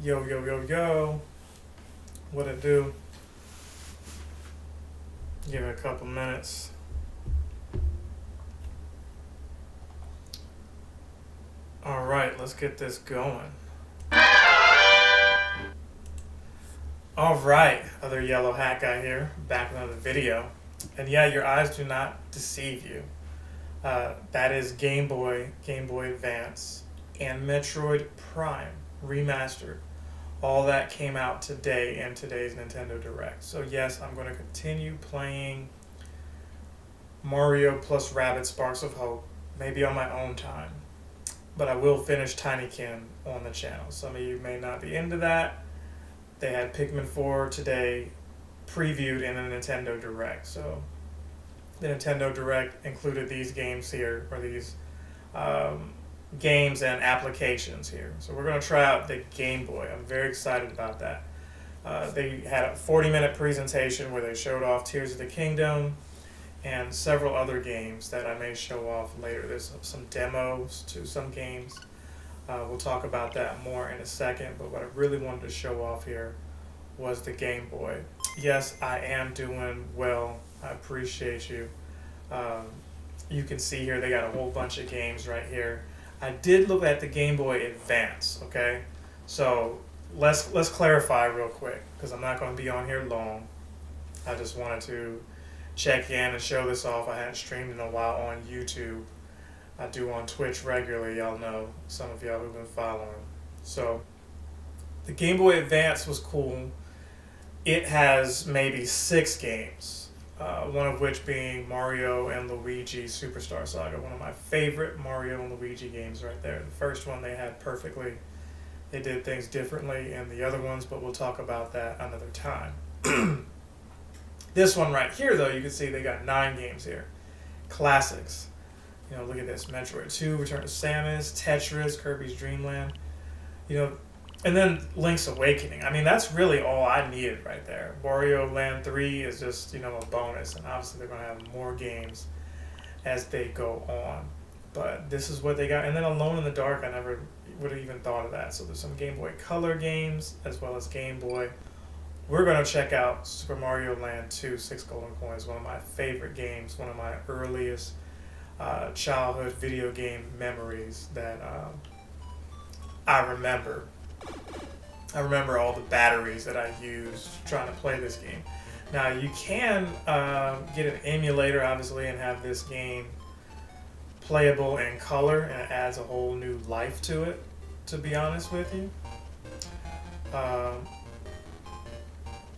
Yo, yo, yo, yo. What it do? Give it a couple minutes. All right, let's get this going. All right, other yellow hat guy here, back with another video. And yeah, your eyes do not deceive you. That is Game Boy Advance, and Metroid Prime Remastered. All that came out today in today's Nintendo Direct. So yes, I'm going to continue playing Mario plus Rabbids Sparks of Hope, maybe on my own time. But I will finish Tinykin on the channel. Some of you may not be into that. They had Pikmin 4 today previewed in a Nintendo Direct. So the Nintendo Direct included these games here, or these games and applications here. So we're going to try out the Game Boy. I'm very excited about that. They had a 40-minute presentation where they showed off Tears of the Kingdom and several other games that I may show off later. There's some demos to some games. We'll talk about that more in a second, but what I really wanted to show off here was the Game Boy. Yes, I am doing well. I appreciate you. You can see here they got a whole bunch of games right here. I did look at the Game Boy Advance, okay? So let's clarify real quick, because I'm not going to be on here long. I just wanted to check in and show this off. I hadn't streamed in a while on YouTube. I do on Twitch regularly, y'all know, some of y'all who've been following. So the Game Boy Advance was cool. It has maybe 6 games. One of which being Mario and Luigi Superstar Saga, one of my favorite Mario and Luigi games right there. The first one they had perfectly. They did things differently in the other ones, but we'll talk about that another time. This one right here, though, you can see they got 9 games here. Classics. You know, look at this. Metroid 2, Return to Samus, Tetris, Kirby's Dream Land. You know, and then Link's Awakening. I mean, that's really all I needed right there. Wario Land 3 is just, you know, a bonus. And obviously they're going to have more games as they go on. But this is what they got. And then Alone in the Dark, I never would have even thought of that. So there's some Game Boy Color games as well as Game Boy. We're going to check out Super Mario Land 2, 6 Golden Coins, one of my favorite games, one of my earliest childhood video game memories that I remember. I remember all the batteries that I used trying to play this game. Now, you can get an emulator, obviously, and have this game playable in color, and it adds a whole new life to it, to be honest with you.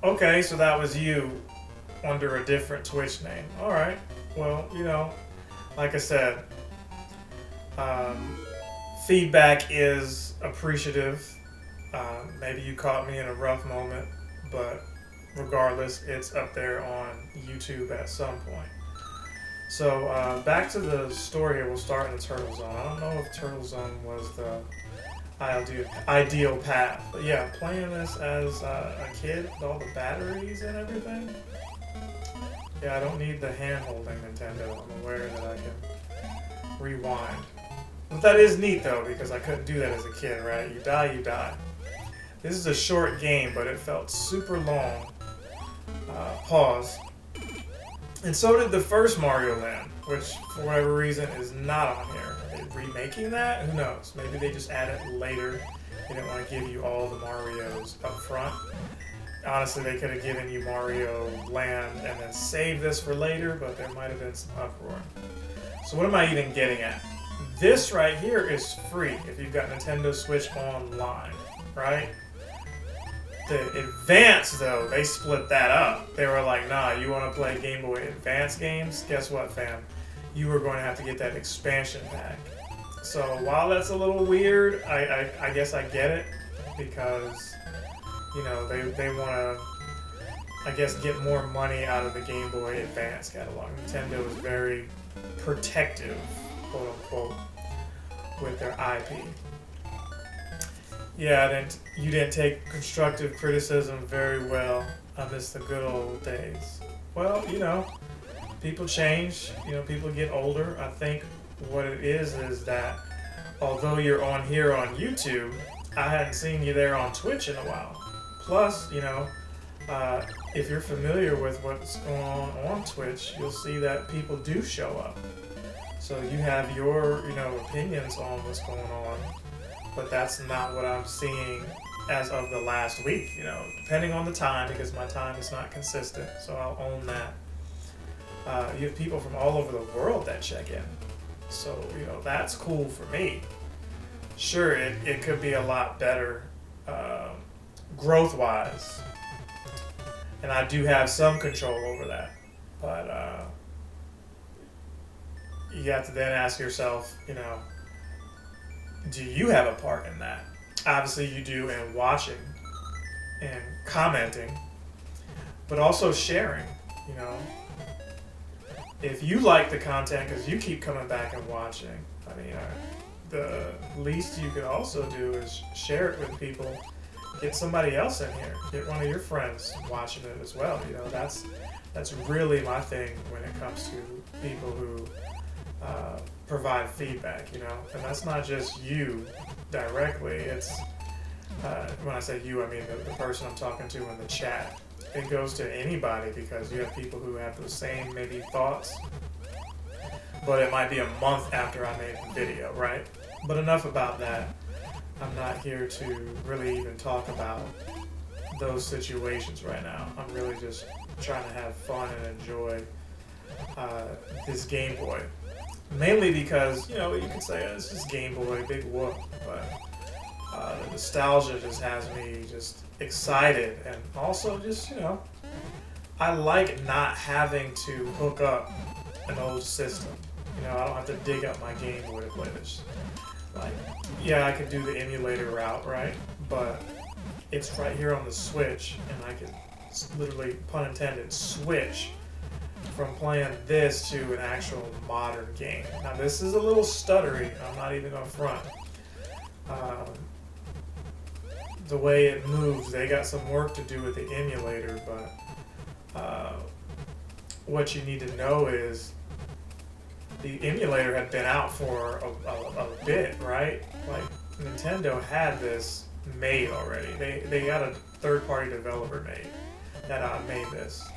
Okay, so that was you under a different Twitch name. Alright, well, you know, like I said, feedback is appreciative. Maybe you caught me in a rough moment, but regardless, it's up there on YouTube at some point. So back to the story here. We'll start in the Turtle Zone. I don't know if Turtle Zone was the ideal path, but yeah, playing this as a kid with all the batteries and everything. Yeah, I don't need the hand-holding Nintendo. I'm aware that I can rewind. But that is neat though, because I couldn't do that as a kid, right? You die, you die. This is a short game, but it felt super long. Pause. And so did the first Mario Land, which for whatever reason is not on here. Are they remaking that? Who knows? Maybe they just add it later. They didn't want to give you all the Marios up front. Honestly, they could have given you Mario Land and then saved this for later, but there might have been some uproar. So what am I even getting at? This right here is free if you've got Nintendo Switch Online, right? The Advance, though, they split that up. They were like, nah, you want to play Game Boy Advance games? Guess what, fam? You are going to have to get that expansion pack. So while that's a little weird, I guess I get it, because, you know, they want to, I guess, get more money out of the Game Boy Advance catalog. Nintendo is very protective, quote unquote, with their IP. Yeah, you didn't take constructive criticism very well. I miss the good old days. Well, you know, people change. You know, people get older. I think what it is that although you're on here on YouTube, I hadn't seen you there on Twitch in a while. Plus, if you're familiar with what's going on Twitch, you'll see that people do show up. So you have your, opinions on what's going on, but that's not what I'm seeing as of the last week, depending on the time, because my time is not consistent, so I'll own that. You have people from all over the world that check in. So, that's cool for me. Sure, it could be a lot better growth-wise, and I do have some control over that, but you have to then ask yourself, do you have a part in that? Obviously you do in watching and commenting, but also sharing, If you like the content because you keep coming back and watching, the least you could also do is share it with people. Get somebody else in here. Get one of your friends watching it as well. That's really my thing when it comes to people who provide feedback, and that's not just you directly. It's when I say you, I mean the person I'm talking to in the chat. It goes to anybody because you have people who have the same maybe thoughts, but it might be a month after I made the video, right? But enough about that. I'm not here to really even talk about those situations right now. I'm really just trying to have fun and enjoy this Game Boy. Mainly because, you can say it's just Game Boy, big whoop, but the nostalgia just has me just excited, and also just, I like not having to hook up an old system. I don't have to dig up my Game Boy to play this. I could do the emulator route, right? But it's right here on the Switch, and I could literally, pun intended, switch from playing this to an actual modern game. Now this is a little stuttery, I'm not even gonna front. The way it moves, they got some work to do with the emulator, but what you need to know is the emulator had been out for a bit, right? Nintendo had this made already. They got a third-party developer that made this.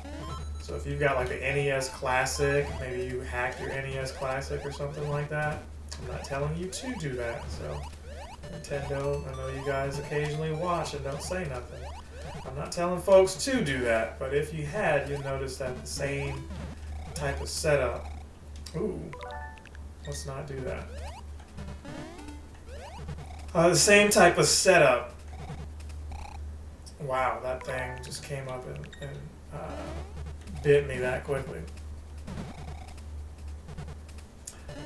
So if you've got the NES Classic, maybe you hacked your NES Classic or something like that. I'm not telling you to do that. So Nintendo, I know you guys occasionally watch and don't say nothing. I'm not telling folks to do that, but if you had, you'll notice that the same type of setup. Ooh, let's not do that. The same type of setup. Wow, that thing just came up and bit me that quickly.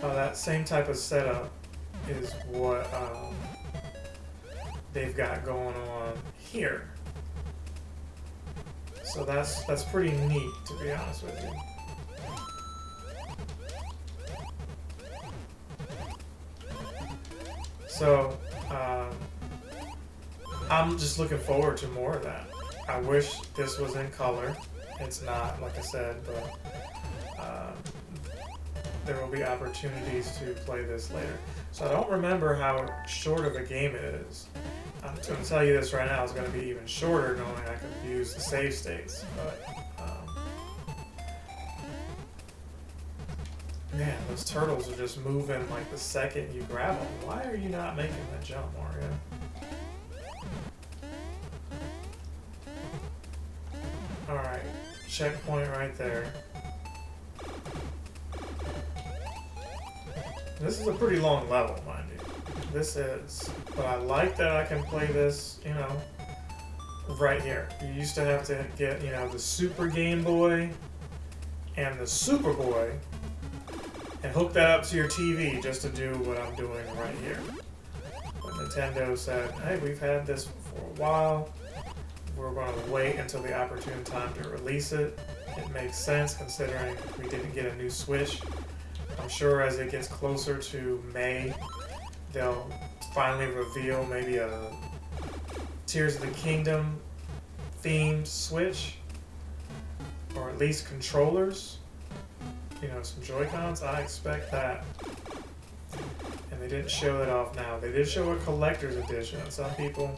That same type of setup is what they've got going on here. So that's pretty neat, to be honest with you. So, I'm just looking forward to more of that. I wish this was in color. It's not, like I said, but there will be opportunities to play this later. So I don't remember how short of a game it is. I'm going to tell you this right now, it's going to be even shorter knowing I can use the save states. But, man, those turtles are just moving the second you grab them. Why are you not making that jump, Mario? Alright, checkpoint right there. This is a pretty long level, mind you. This is. But I like that I can play this, right here. You used to have to get, the Super Game Boy and the Super Boy and hook that up to your TV just to do what I'm doing right here. But Nintendo said, hey, we've had this for a while. We're going to wait until the opportune time to release it. It makes sense considering we didn't get a new Switch. I'm sure as it gets closer to May, they'll finally reveal maybe a Tears of the Kingdom themed Switch, or at least controllers, some Joy-Cons. I expect that. And they didn't show it off now. They did show a collector's edition, and some people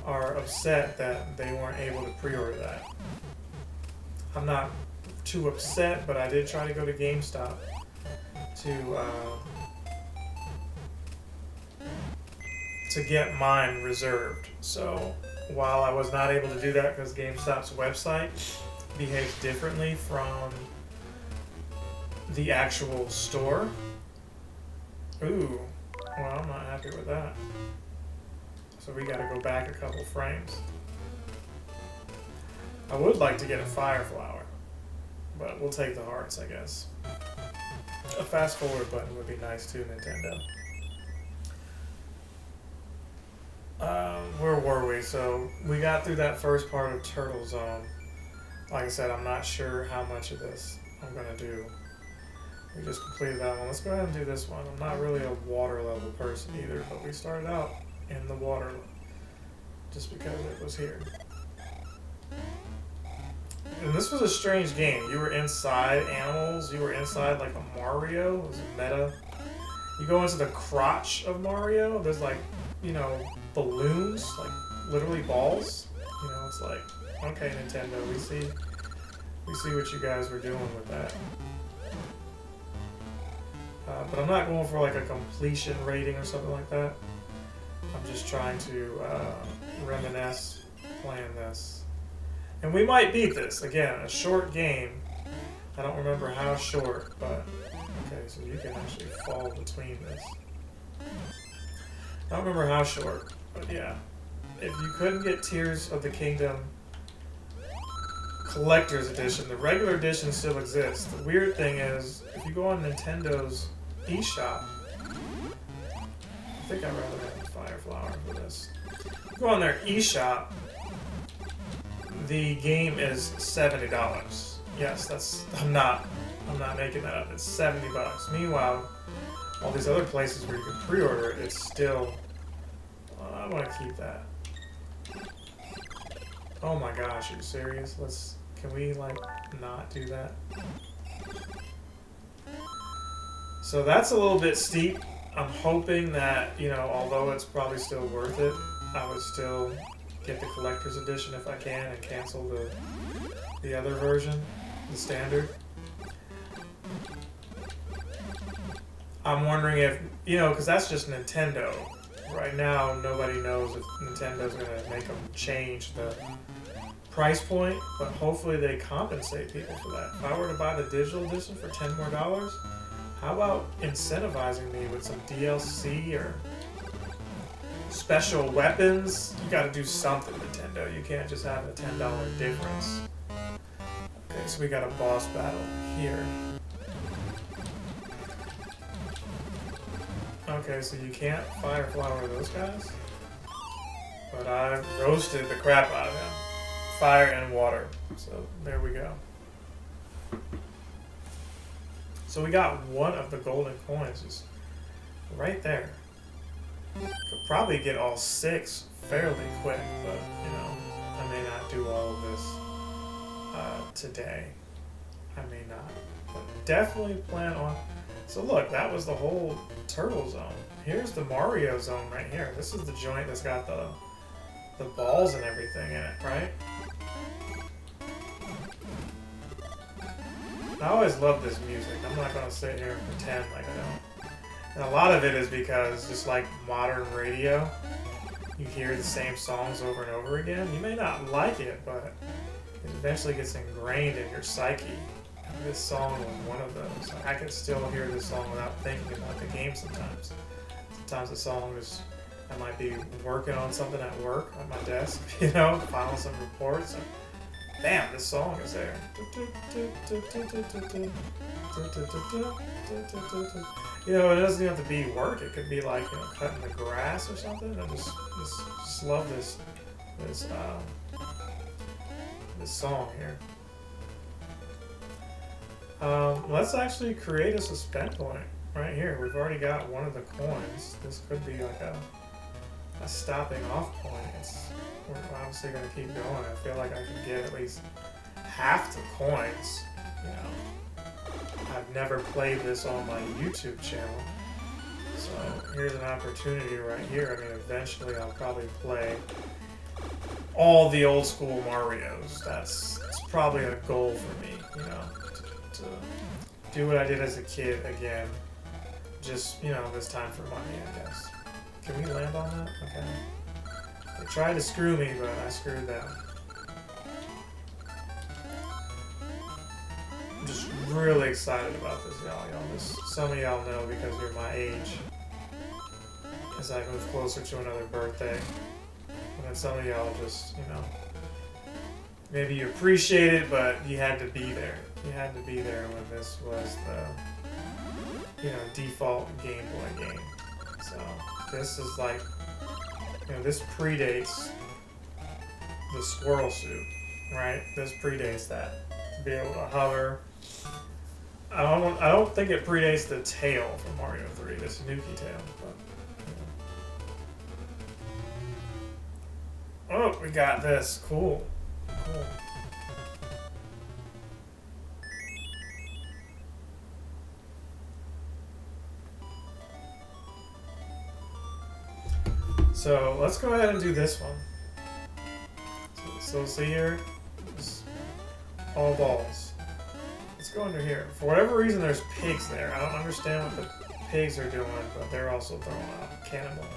are upset that they weren't able to pre-order that. I'm not too upset, but I did try to go to GameStop to get mine reserved. So while I was not able to do that because GameStop's website behaves differently from the actual store. Ooh, well, I'm not happy with that. So we gotta go back a couple frames. I would like to get a fire flower, but we'll take the hearts, I guess. A fast forward button would be nice too, Nintendo. Where were we? So we got through that first part of Turtle Zone. Like I said, I'm not sure how much of this I'm gonna do. We just completed that one. Let's go ahead and do this one. I'm not really a water level person either, but we started out in the water just because it was here. And this was a strange game. You were inside animals. You were inside like a Mario. It was a meta. You go into the crotch of Mario. There's like, you know, balloons, like literally balls. You know, it's like, okay, Nintendo, we see what you guys were doing with that. But I'm not going for like a completion rating or something like that. I'm just trying to reminisce playing this. And we might beat this. Again, a short game. I don't remember how short, but okay, so you can actually fall between this. I don't remember how short, but yeah. If you couldn't get Tears of the Kingdom Collector's Edition, the regular edition still exists. The weird thing is, if you go on Nintendo's eShop, I think I'd rather have a fire flower for this. If you go on their eShop, the game is $70. Yes, that's I'm not making that up. It's $70. Meanwhile, all these other places where you can pre-order it, it's still. I want to keep that. Oh my gosh, are you serious? Can we like not do that? So that's a little bit steep. I'm hoping that, you know, although it's probably still worth it, I would still get the collector's edition if I can and cancel the other version, the standard. I'm wondering if, you know, because that's just Nintendo. Right now, nobody knows if Nintendo's going to make them change the price point, but hopefully they compensate people for that. If I were to buy the digital edition for $10 more, how about incentivizing me with some DLC or special weapons? You got to do something, Nintendo. You can't just have a $10 difference. Okay, so we got a boss battle here. Okay, so you can't fire flower those guys, but I roasted the crap out of him. Fire and water. So there we go. So we got one of the golden coins just right there. Could probably get all 6 fairly quick, but you know, I may not do all of this today. I may not, but definitely plan on. So look, that was the whole Turtle Zone. Here's the Mario Zone right here. This is the joint that's got the balls and everything in it, right? I always love this music. I'm not going to sit here and pretend like I don't. And a lot of it is because just like modern radio, you hear the same songs over and over again. You may not like it, but it eventually gets ingrained in your psyche. And this song was one of those. I can still hear this song without thinking about the game sometimes. Sometimes the song is, I might be working on something at work, at my desk, you know, filing some reports. And bam, this song is there. You know, it doesn't even have to be work. It could be like, you know, cutting the grass or something. I just love this song here. Let's actually create a suspend point right here. We've already got one of the coins. This could be like a stopping off point. We're obviously going to keep going. I feel like I can get at least half the coins. You know, I've never played this on my YouTube channel, So here's an opportunity right here. I mean, eventually I'll probably play all the old school Marios. That's probably a goal for me, you know, to do what I did as a kid again. Just, you know, this time for money, I guess. Can we land on that? Okay. They tried to screw me, but I screwed them. I'm just really excited about this, y'all. Some of y'all know because you're my age. As I move closer to another birthday. And then some of y'all just, you know, maybe you appreciate it, but you had to be there. You had to be there when this was the, you know, default Game Boy game. So this is like, you know, this predates the squirrel suit, right? This predates that. To be able to hover. I don't think it predates the tail from Mario 3, the Tanuki tail, but. Oh, we got this. Cool. Cool. So let's go ahead and do this one. So see here, it's all balls. Let's go under here. For whatever reason, there's pigs there. I don't understand what the pigs are doing, but they're also throwing out cannonballs.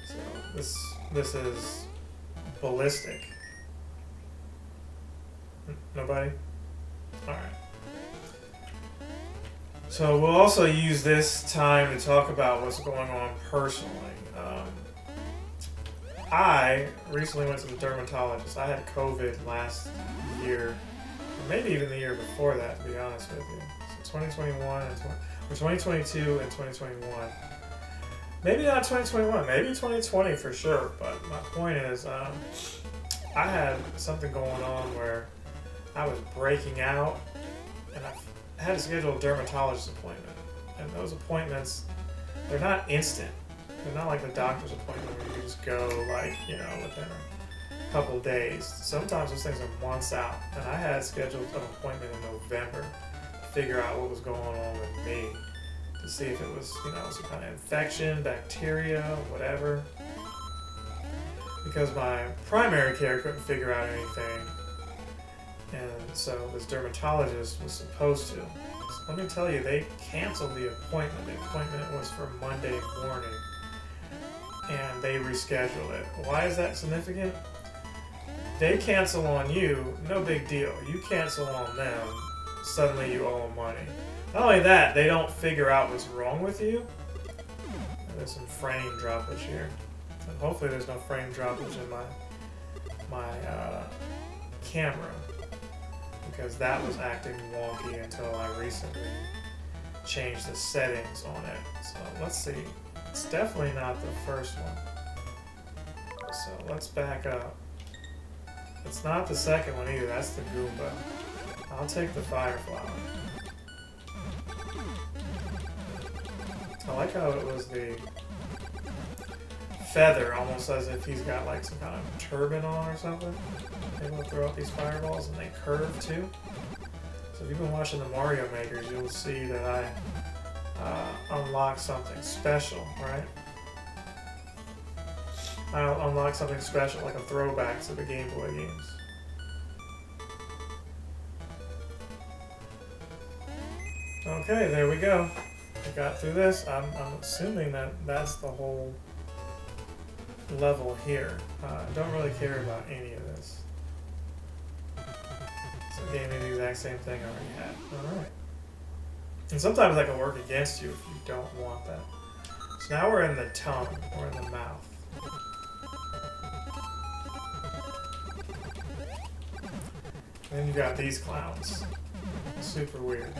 So this is ballistic. Nobody? Alright. So we'll also use this time to talk about what's going on personally. I recently went to the dermatologist. I had COVID last year, or maybe even the year before that, to be honest with you. So 2021 and 2022 and 2021. Maybe not 2021, maybe 2020 for sure, but my point is, I had something going on where I was breaking out, and I had to schedule a dermatologist appointment. And those appointments, they're not instant. They're not like the doctor's appointment where you just go, like, you know, within a couple days. Sometimes those things are months out, and I had scheduled an appointment in November to figure out what was going on with me, to see if it was, you know, some kind of infection, bacteria, whatever. Because my primary care couldn't figure out anything, and so this dermatologist was supposed to. So let me tell you, they canceled the appointment. The appointment was for Monday morning, and they rescheduled it. Why is that significant? They cancel on you, no big deal. You cancel on them, suddenly you owe them money. Not only that, they don't figure out what's wrong with you. There's some frame droppage here. And hopefully there's no frame droppage in my camera, because that was acting wonky until I recently changed the settings on it. So let's see. It's definitely not the first one. So let's back up. It's not the second one either. That's the Goomba. I'll take the Fire Flower. I like how it was the feather, almost as if he's got like some kind of turban on or something. Able to throw out these fireballs, and they curve too. So if you've been watching the Mario Makers, you'll see that I unlock something special, right? I'll unlock something special, like a throwback to the Game Boy games. Okay, there we go. I got through this. I'm assuming that that's the whole level here. I don't really care about any of this. So it gave me the exact same thing I already had. Alright. And sometimes that can work against you if you don't want that. So now we're in the tongue, or in the mouth. And then you got these clowns. Super weird.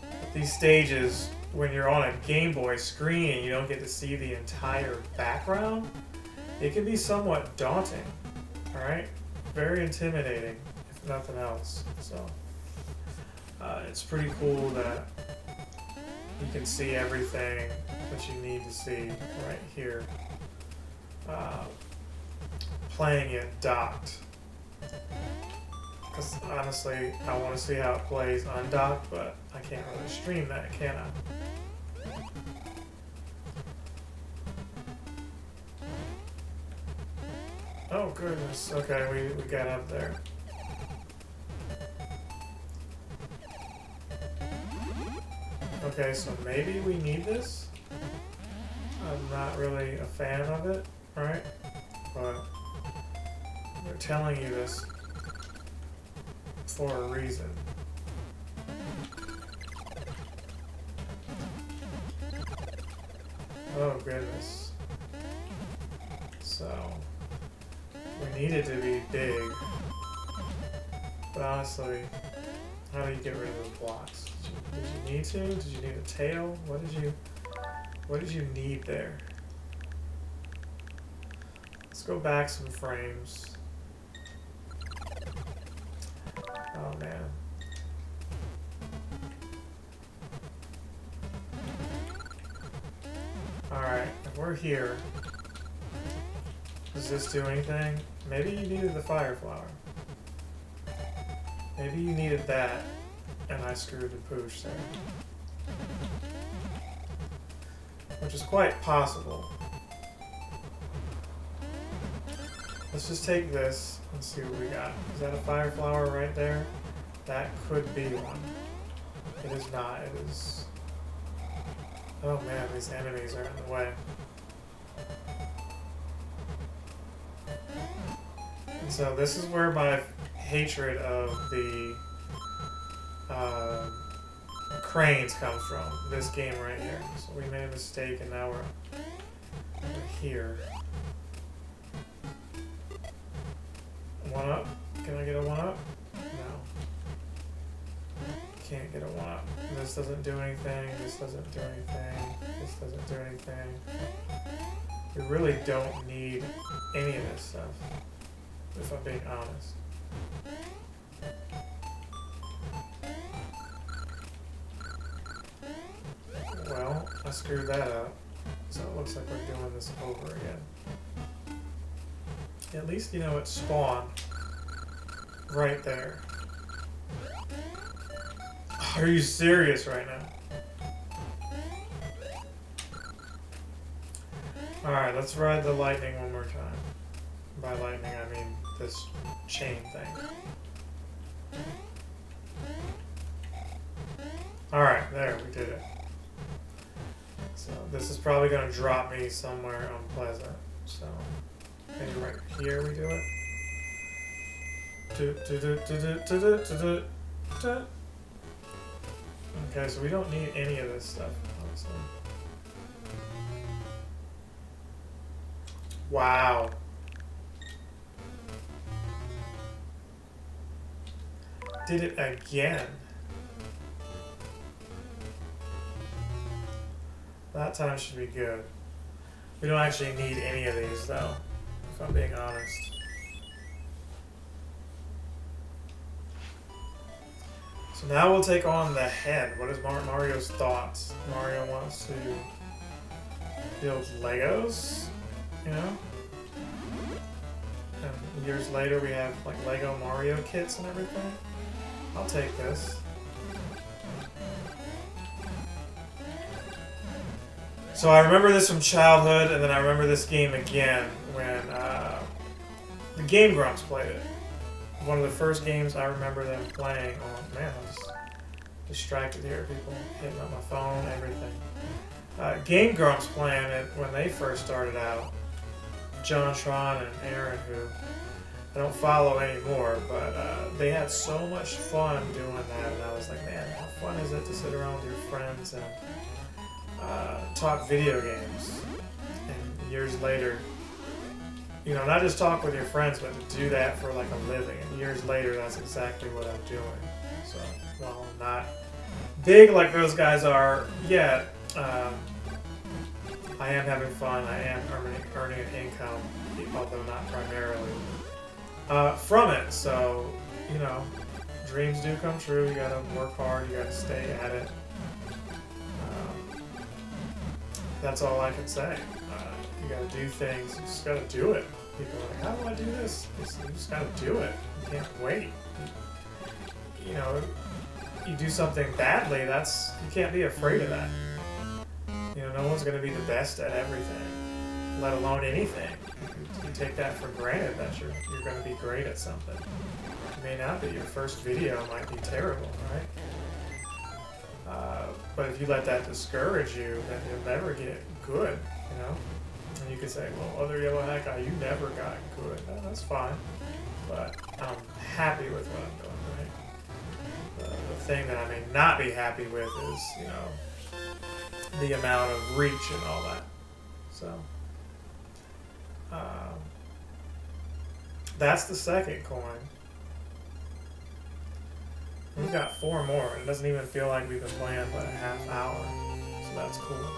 But these stages, when you're on a Game Boy screen and you don't get to see the entire background, it can be somewhat daunting. Alright? Very intimidating, if nothing else. So it's pretty cool that you can see everything that you need to see right here. Playing it docked. Because honestly, I want to see how it plays undocked, but I can't really stream that, can I? Oh goodness. Okay, we got up there. Okay, so maybe we need this? I'm not really a fan of it, right? But they're telling you this for a reason. Oh goodness. So, we need it to be big. But honestly, how do you get rid of those blocks? Did you need to? Did you need a tail? What did you need there? Let's go back some frames. Oh man. Alright, if we're here, does this do anything? Maybe you needed the fire flower. Maybe you needed that, and I screwed the pooch there. Which is quite possible. Let's just take this and see what we got. Is that a fire flower right there? That could be one. It is not. It is... Oh man, these enemies are in the way. And so this is where my hatred of the cranes comes from. This game right here. So we made a mistake and now we're here. One up? Can I get a one up? No. Can't get a one up. This doesn't do anything. This doesn't do anything. This doesn't do anything. We really don't need any of this stuff, if I'm being honest. Well, I screwed that up, so it looks like we're doing this over again. At least, you know, it spawned right there. Are you serious right now? Alright, let's ride the lightning one more time. By lightning, I mean this chain thing. Alright, there, we did it. So this is probably going to drop me somewhere unpleasant. So maybe right here we do it. Okay, so we don't need any of this stuff, honestly. Wow. Did it again. That time should be good. We don't actually need any of these, though, if I'm being honest. So now we'll take on the head. What is Mario's thoughts? Mario wants to build Legos, you know? And years later we have like Lego Mario kits and everything. I'll take this. So I remember this from childhood, and then I remember this game again when the Game Grumps played it. One of the first games I remember them playing on. Man, I was distracted here. People hitting up my phone, everything. Game Grumps playing it when they first started out. John Tron and Aaron, who I don't follow anymore, but they had so much fun doing that, and I was like, man, how fun is it to sit around with your friends and talk video games? And years later, you know, not just talk with your friends, but to do that for like a living. And years later, that's exactly what I'm doing. So, while I'm not big like those guys are yet, I am having fun. I am earning an income, although not primarily, from it. So, you know, dreams do come true. You gotta work hard. You gotta stay at it. That's all I can say. You gotta do things. You just gotta do it. People are like, how do I do this? You just gotta do it. You can't wait. You know, you do something badly, you can't be afraid of that. You know, no one's gonna be the best at everything, let alone anything. you take that for granted that you're going to be great at something. It may not be. Your first video might be terrible, right? But if you let that discourage you, then you'll never get good, you know? And you could say, well, other Yellow Hat guy, you never got good. No, that's fine. But I'm happy with what I'm doing, right? The thing that I may not be happy with is, you know, the amount of reach and all that. So, that's the second coin. We've got 4 more. It doesn't even feel like we've been playing but a half hour. So that's cool.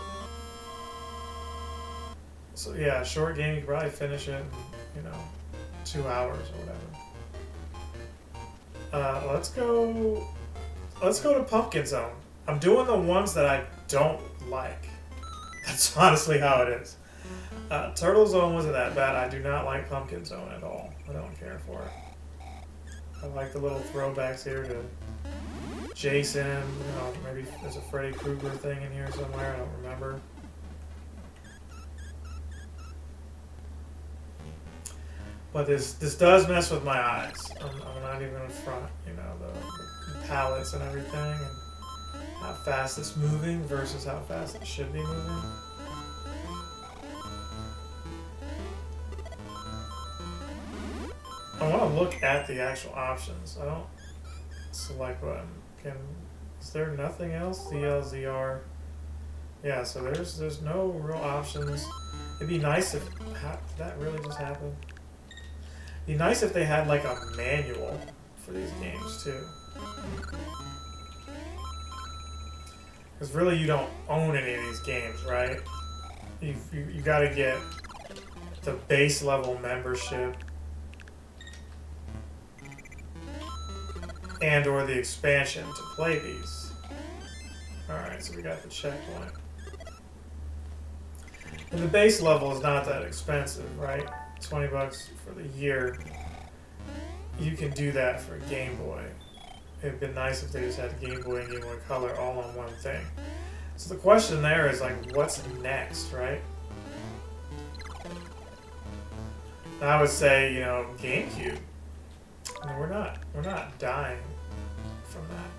So yeah, short game, you could probably finish it in, you know, 2 hours or whatever. Let's go to Pumpkin Zone. I'm doing the ones that I don't like. That's honestly how it is. Turtle Zone wasn't that bad. I do not like Pumpkin Zone at all. I don't care for it. I like the little throwbacks here to Jason. You know, maybe there's a Freddy Krueger thing in here somewhere. I don't remember. But this does mess with my eyes. I'm not even in front. You know, the palettes and everything, and how fast it's moving versus how fast it should be moving. I want to look at the actual options. I don't select button. Is there nothing else? DLZR. Yeah, so there's no real options. It'd be nice if did that really just happen? It'd be nice if they had like a manual for these games too. Because really, you don't own any of these games, right? You got to get the base level membership and or the expansion to play these. Alright, so we got the checkpoint. And the base level is not that expensive, right? $20 for the year. You can do that for Game Boy. It'd been nice if they just had Game Boy and Game Boy Color all on one thing. So the question there is like, what's next, right? I would say, you know, GameCube. No, we're not dying from that.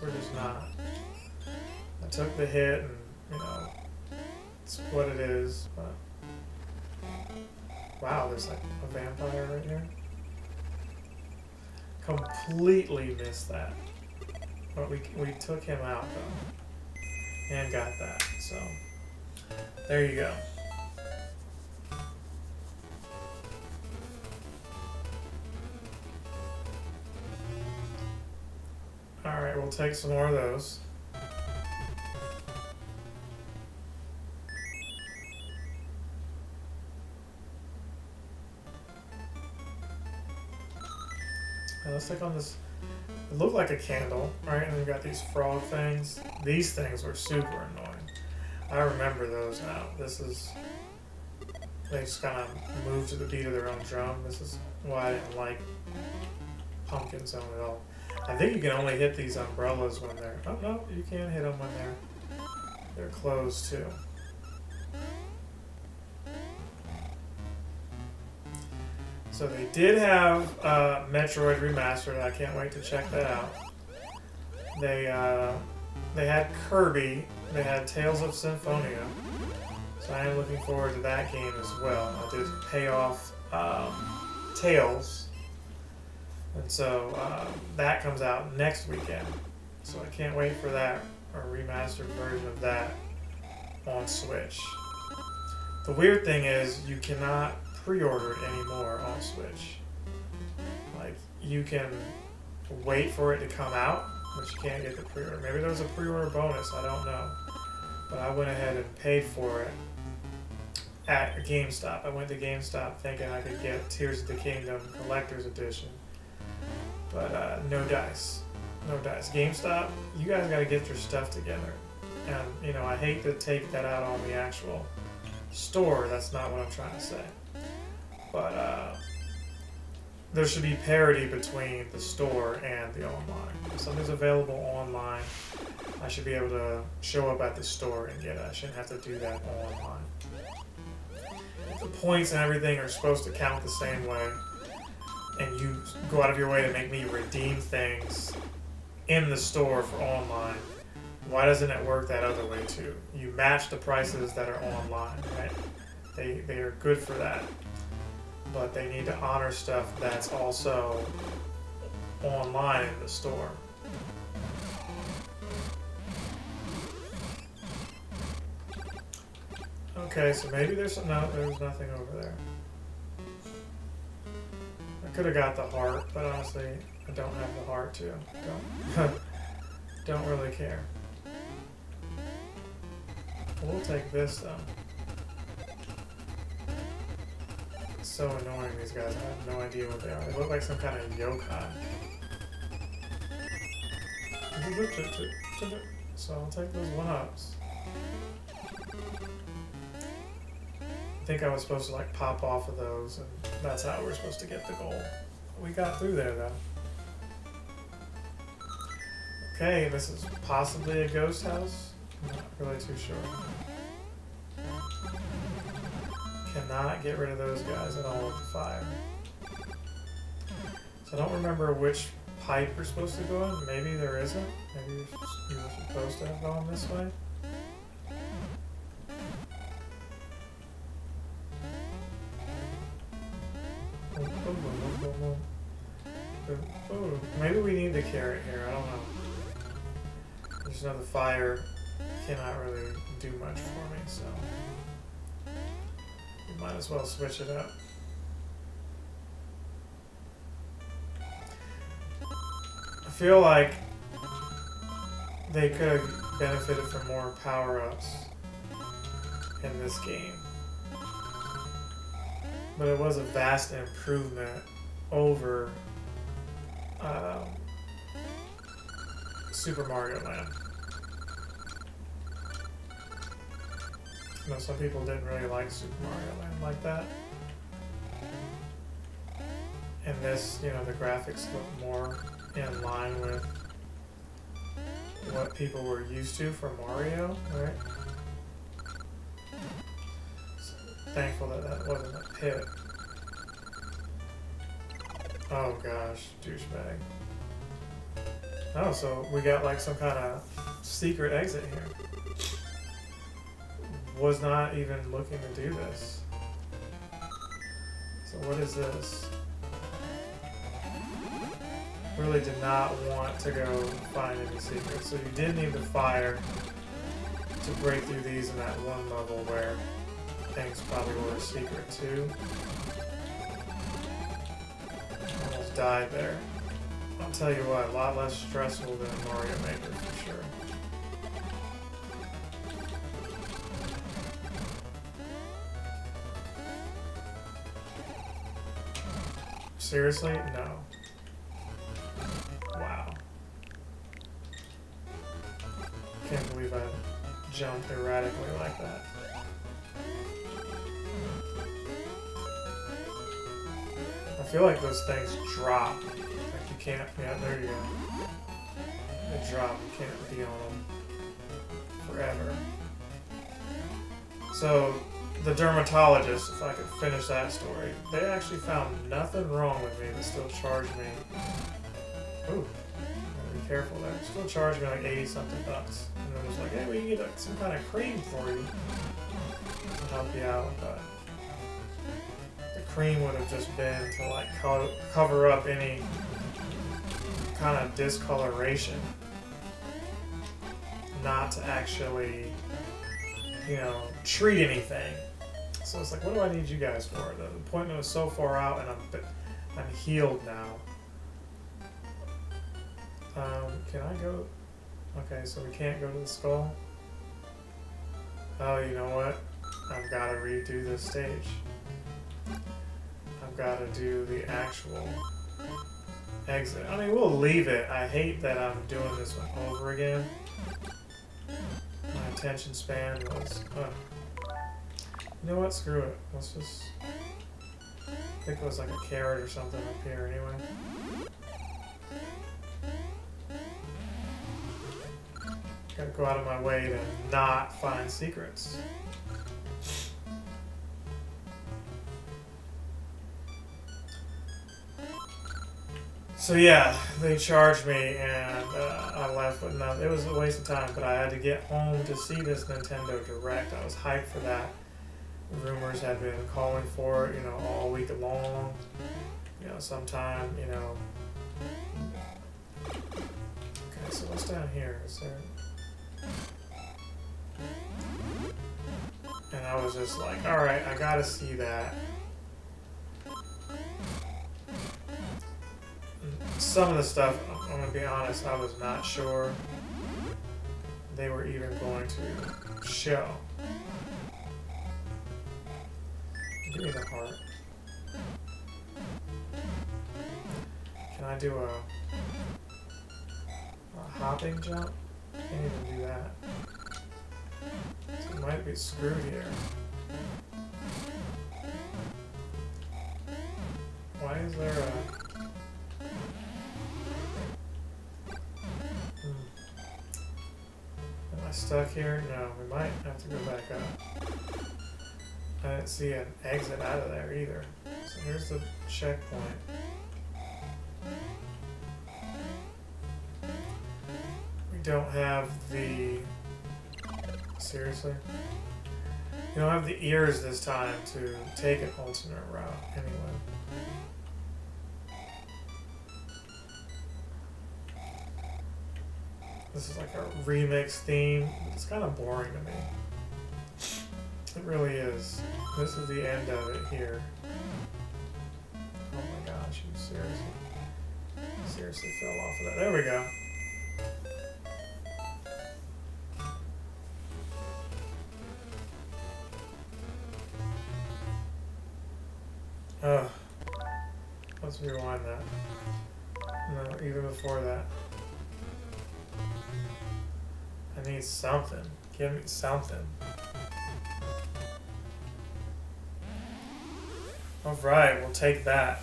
We're just not. I took the hit, and you know, it's what it is. But wow, there's like a vampire right here. Completely missed that, but we took him out though, and got that. So there you go. Alright, we'll take some more of those. Now let's take on this. It looked like a candle, right? And we've got these frog things. These things were super annoying. I remember those now. They just kind of move to the beat of their own drum. This is why I didn't like Pumpkin Zone at all. I think you can only hit these umbrellas when they're... Oh, no, you can hit them when they're closed, too. So they did have Metroid Remastered. I can't wait to check that out. They had Kirby. They had Tales of Symphonia. So I am looking forward to that game as well. I did pay off Tales. And so that comes out next weekend. So I can't wait for that, a remastered version of that on Switch. The weird thing is you cannot pre-order it anymore on Switch. Like, you can wait for it to come out, but you can't get the pre-order. Maybe there was a pre-order bonus, I don't know. But I went ahead and paid for it at GameStop. I went to GameStop thinking I could get Tears of the Kingdom Collector's Edition. But no dice. No dice. GameStop, you guys gotta get your stuff together. And, you know, I hate to take that out on the actual store. That's not what I'm trying to say. But there should be parity between the store and the online. If something's available online, I should be able to show up at the store and get it. I shouldn't have to do that online. If the points and everything are supposed to count the same way, and you go out of your way to make me redeem things in the store for online, why doesn't it work that other way too? You match the prices that are online, right? They are good for that, but they need to honor stuff that's also online in the store. Okay, so maybe there's there's nothing over there. I could have got the heart, but honestly, I don't have the heart to. Don't really care. We'll take this though. It's so annoying, these guys. I have no idea what they are. They look like some kind of yokai. So I'll take those 1-ups. I think I was supposed to like pop off of those, and that's how we're supposed to get the gold. We got through there though. Okay, this is possibly a ghost house. I'm not really too sure. Cannot get rid of those guys at all with the fire. So I don't remember which pipe we're supposed to go in. Maybe there isn't. Maybe you were supposed to have gone this way. Oh, maybe we need the carrot here. I don't know. There's another fire. Cannot really do much for me, so we might as well switch it up. I feel like they could have benefited from more power-ups in this game, but it was a vast improvement over Super Mario Land. You know, some people didn't really like Super Mario Land like that. And this, you know, the graphics look more in line with what people were used to from Mario, right? So thankful that that wasn't a pit. Oh gosh, douchebag. Oh, so we got like some kind of secret exit here. Was not even looking to do this. So what is this? Really did not want to go find any secrets. So you did need the fire to break through these in that one level where things probably were a secret too. Almost died there. I'll tell you what, a lot less stressful than Mario Maker for sure. Seriously? No. Wow. Can't believe I jumped erratically like that. I feel like those things drop. Like you can't, yeah, there you go. They drop, you can't be on them forever. So, the dermatologist, if I could finish that story, they actually found nothing wrong with me, but still charged me. Ooh, gotta be careful there. Still charged me like 80-something bucks. And then was like, hey, we can get some kind of cream for you to help you out, but the cream would have just been to like cover up any kind of discoloration, not to actually, you know, treat anything. So it's like, what do I need you guys for? The appointment was so far out, and I'm healed now. Can I go? Okay, so we can't go to the skull. Oh, you know what? I've got to redo this stage. I've got to do the actual exit. I mean, we'll leave it. I hate that I'm doing this one over again. My attention span was... You know what? Screw it. Let's just... I think it was like a carrot or something up here anyway. Gotta go out of my way to not find secrets. So yeah, they charged me and I left with nothing. It was a waste of time, but I had to get home to see this Nintendo Direct. I was hyped for that. Rumors had been calling for it, all week long. Sometime, Okay, so what's down here? Is there... And I was just like, alright, I gotta see that. Some of the stuff, I'm gonna be honest, I was not sure they were even going to show. Give me the heart. Can I do a hopping jump? Can't even do that. So it might be screwed here. Why is there a... Am I stuck here? No, we might have to go back up. I didn't see an exit out of there either. So here's the checkpoint. We don't have the... Seriously? You don't have the ears this time to take an alternate route anyway. This is like a remix theme. It's kind of boring to me. It really is. This is the end of it here. Oh my gosh, you seriously fell off of that. There we go. Let's rewind that. No, even before that. I need something. Give me something. Alright, we'll take that.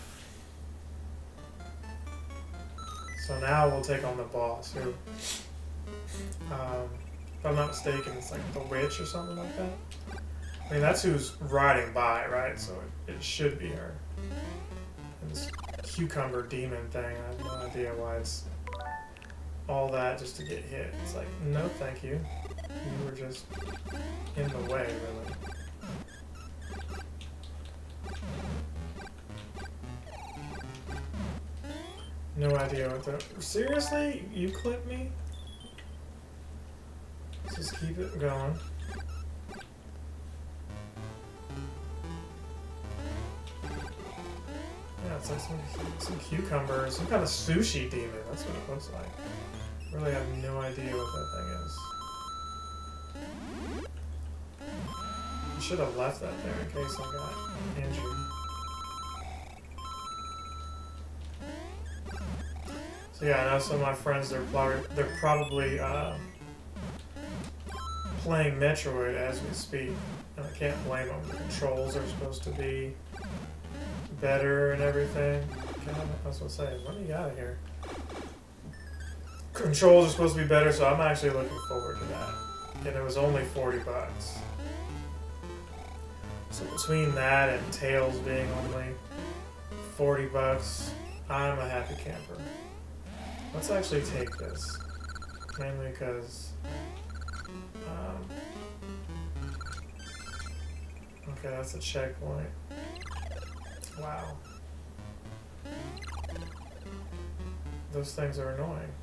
So now we'll take on the boss, who, if I'm not mistaken, it's like the witch or something like that. I mean, that's who's riding by, right? So it should be her. And this cucumber demon thing, I have no idea why it's all that just to get hit. It's like, no thank you. You were just in the way, really. No idea what the... Seriously? You clipped me? Let's just keep it going. Yeah, it's like some cucumber, some kind of sushi demon. That's what it looks like. Really have no idea what that thing is. I should have left that there in case I got injured. So yeah, I know some of my friends, they're probably playing Metroid as we speak, and I can't blame them. The controls are supposed to be better and everything. God, I was supposed to say, let me get out of here. Controls are supposed to be better, so I'm actually looking forward to that. And it was only $40. So between that and Tails being only $40, I'm a happy camper. Let's actually take this, mainly because, okay, that's a checkpoint. Wow. Those things are annoying.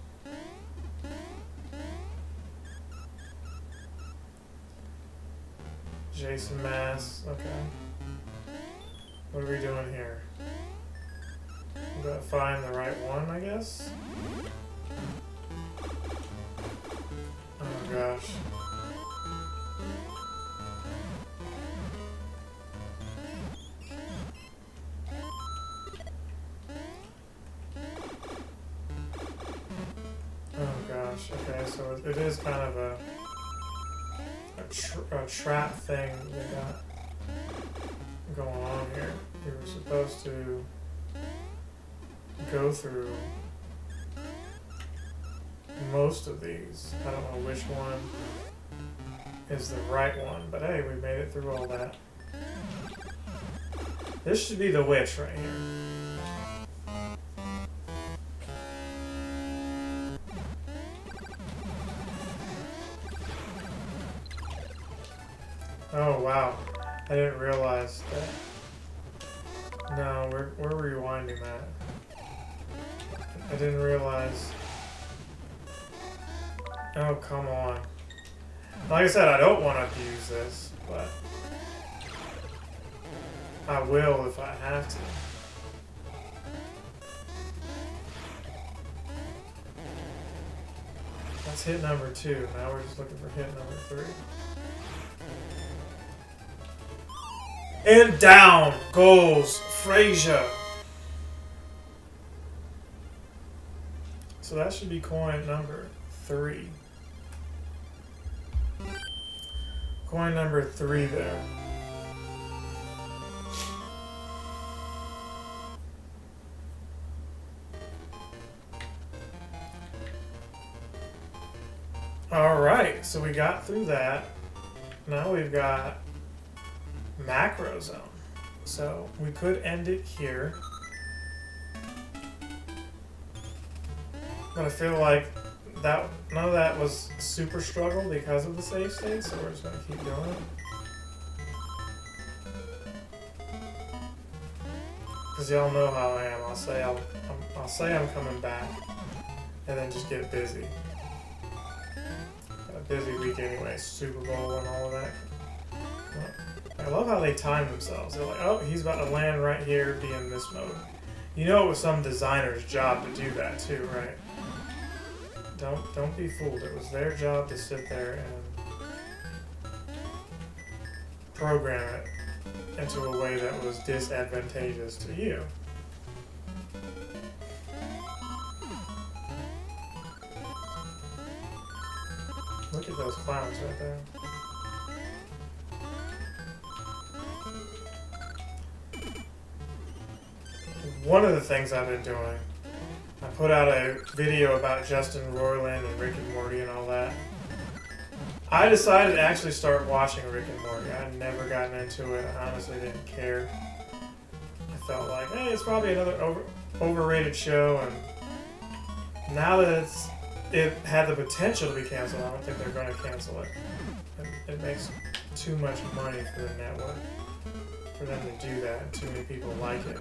Jason Mass, okay. What are we doing here? We gotta find the right one, I guess? Oh gosh. Oh gosh, okay, so it is kind of a trap thing they got going on here. You were supposed to go through most of these. I don't know which one is the right one, but hey, we made it through all that. This should be the witch right here. Oh wow, I didn't realize that. No, we're rewinding that. I didn't realize. Oh come on. Like I said, I don't want to abuse this, but I will if I have to. That's hit number 2. Now we're just looking for hit number 3. And down goes Frazier. So that should be coin number 3. Coin number 3 there. Alright, so we got through that. Now we've got Macro Zone. So we could end it here. But I feel like that none of that was super struggle because of the save state, so we're just gonna keep doing it. Cause y'all know how I am. I'll say I'm coming back, and then just get busy. Got a busy week anyway, Super Bowl and all of that. I love how they time themselves. They're like, oh, he's about to land right here, be in this mode. You know it was some designer's job to do that too, right? Don't be fooled. It was their job to sit there and program it into a way that was disadvantageous to you. Look at those clowns right there. One of the things I've been doing, I put out a video about Justin Roiland and Rick and Morty and all that. I decided to actually start watching Rick and Morty. I had never gotten into it. I honestly didn't care. I felt like, hey, it's probably another overrated show, and now that it had the potential to be canceled, I don't think they're going to cancel it. It makes too much money for the network for them to do that, and too many people like it.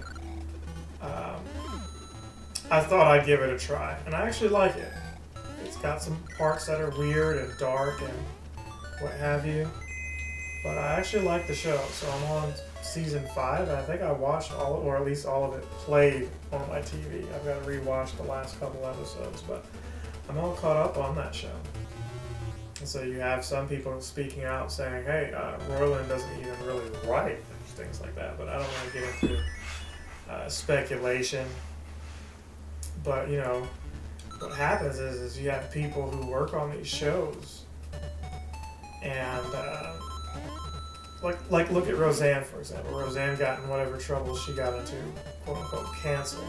I thought I'd give it a try, and I actually like it. It's got some parts that are weird and dark and what have you, but I actually like the show. So I'm on season 5, and I think I watched all, or at least all of it played on my TV. I've got to rewatch the last couple episodes, but I'm all caught up on that show. And so you have some people speaking out saying, hey, Roiland doesn't even really write, things like that, but I don't want to get into speculation. But you know, what happens is you have people who work on these shows, and like look at Roseanne, for example. Roseanne got in whatever trouble she got into, quote unquote, canceled.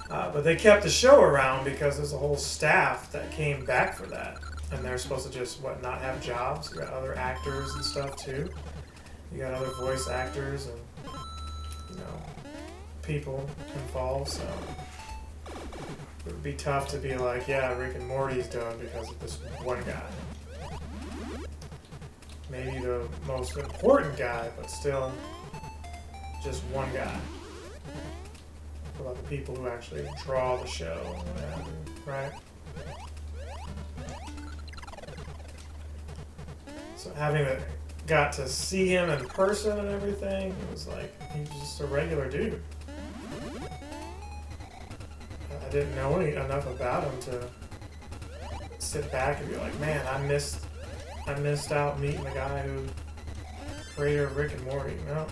But they kept the show around because there's a whole staff that came back for that, and they're supposed to just not have jobs. You got other actors and stuff too. You got other voice actors and people involved, so it would be tough to be like, yeah, Rick and Morty's done because of this one guy. Maybe the most important guy, but still just one guy. What about the people who actually draw the show and what have you, right? So having got to see him in person and everything, it was like, he's just a regular dude. I didn't know enough about him to sit back and be like, man, I missed out meeting the guy who created Rick and Morty. No.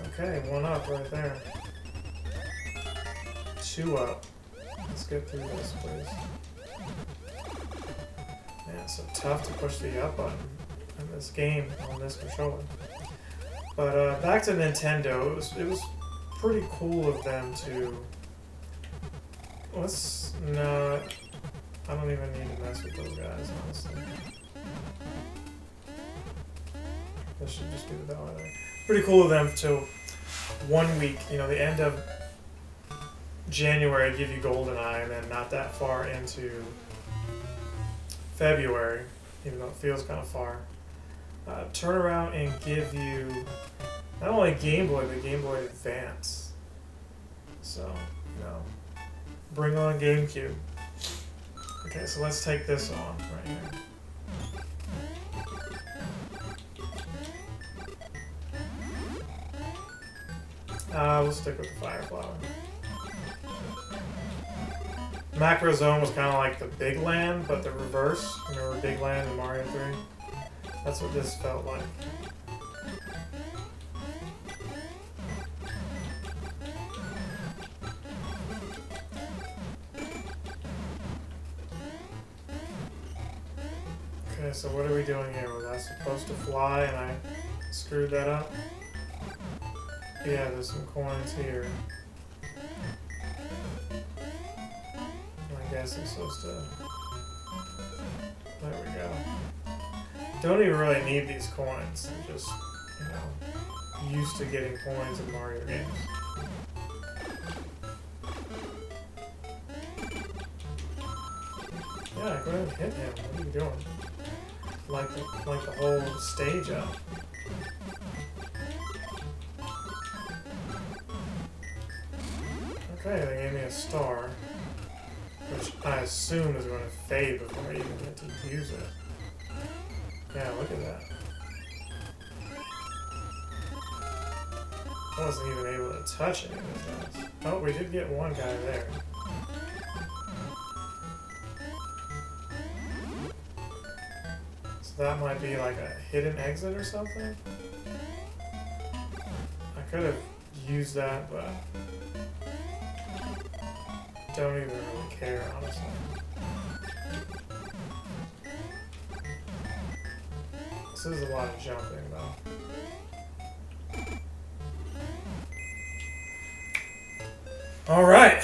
Okay, 1 up right there. 2 up. Let's get through this, please. Man, it's so tough to push the up button in this game on this controller. But back to Nintendo, it was pretty cool of them to. No, I don't even need to mess with those guys, honestly. This should just be the dollar there. Pretty cool of them to 1 week, the end of January, give you GoldenEye, and then not that far into February, even though it feels kind of far, turn around and give you not only Game Boy, but Game Boy Advance. So, bring on GameCube. Okay, so let's take this on right here. We'll stick with the Fire Flower. Macro Zone was kind of like the Big Land, but the reverse. Remember Big Land in Mario 3? That's what this felt like. Okay, so what are we doing here? Was I supposed to fly and I screwed that up? Yeah, there's some coins here. I guess I'm supposed to... There we go. Don't even really need these coins. I'm just, used to getting coins in Mario games. Yeah, go ahead and hit him. What are you doing? Like the whole stage up. Okay, they gave me a star, which I assume is going to fade before I even get to use it. Yeah, look at that. I wasn't even able to touch any of those guys. Oh, we did get one guy there. So that might be like a hidden exit or something? I could have used that, but don't even really care, honestly. This is a lot of jumping, though. Alright!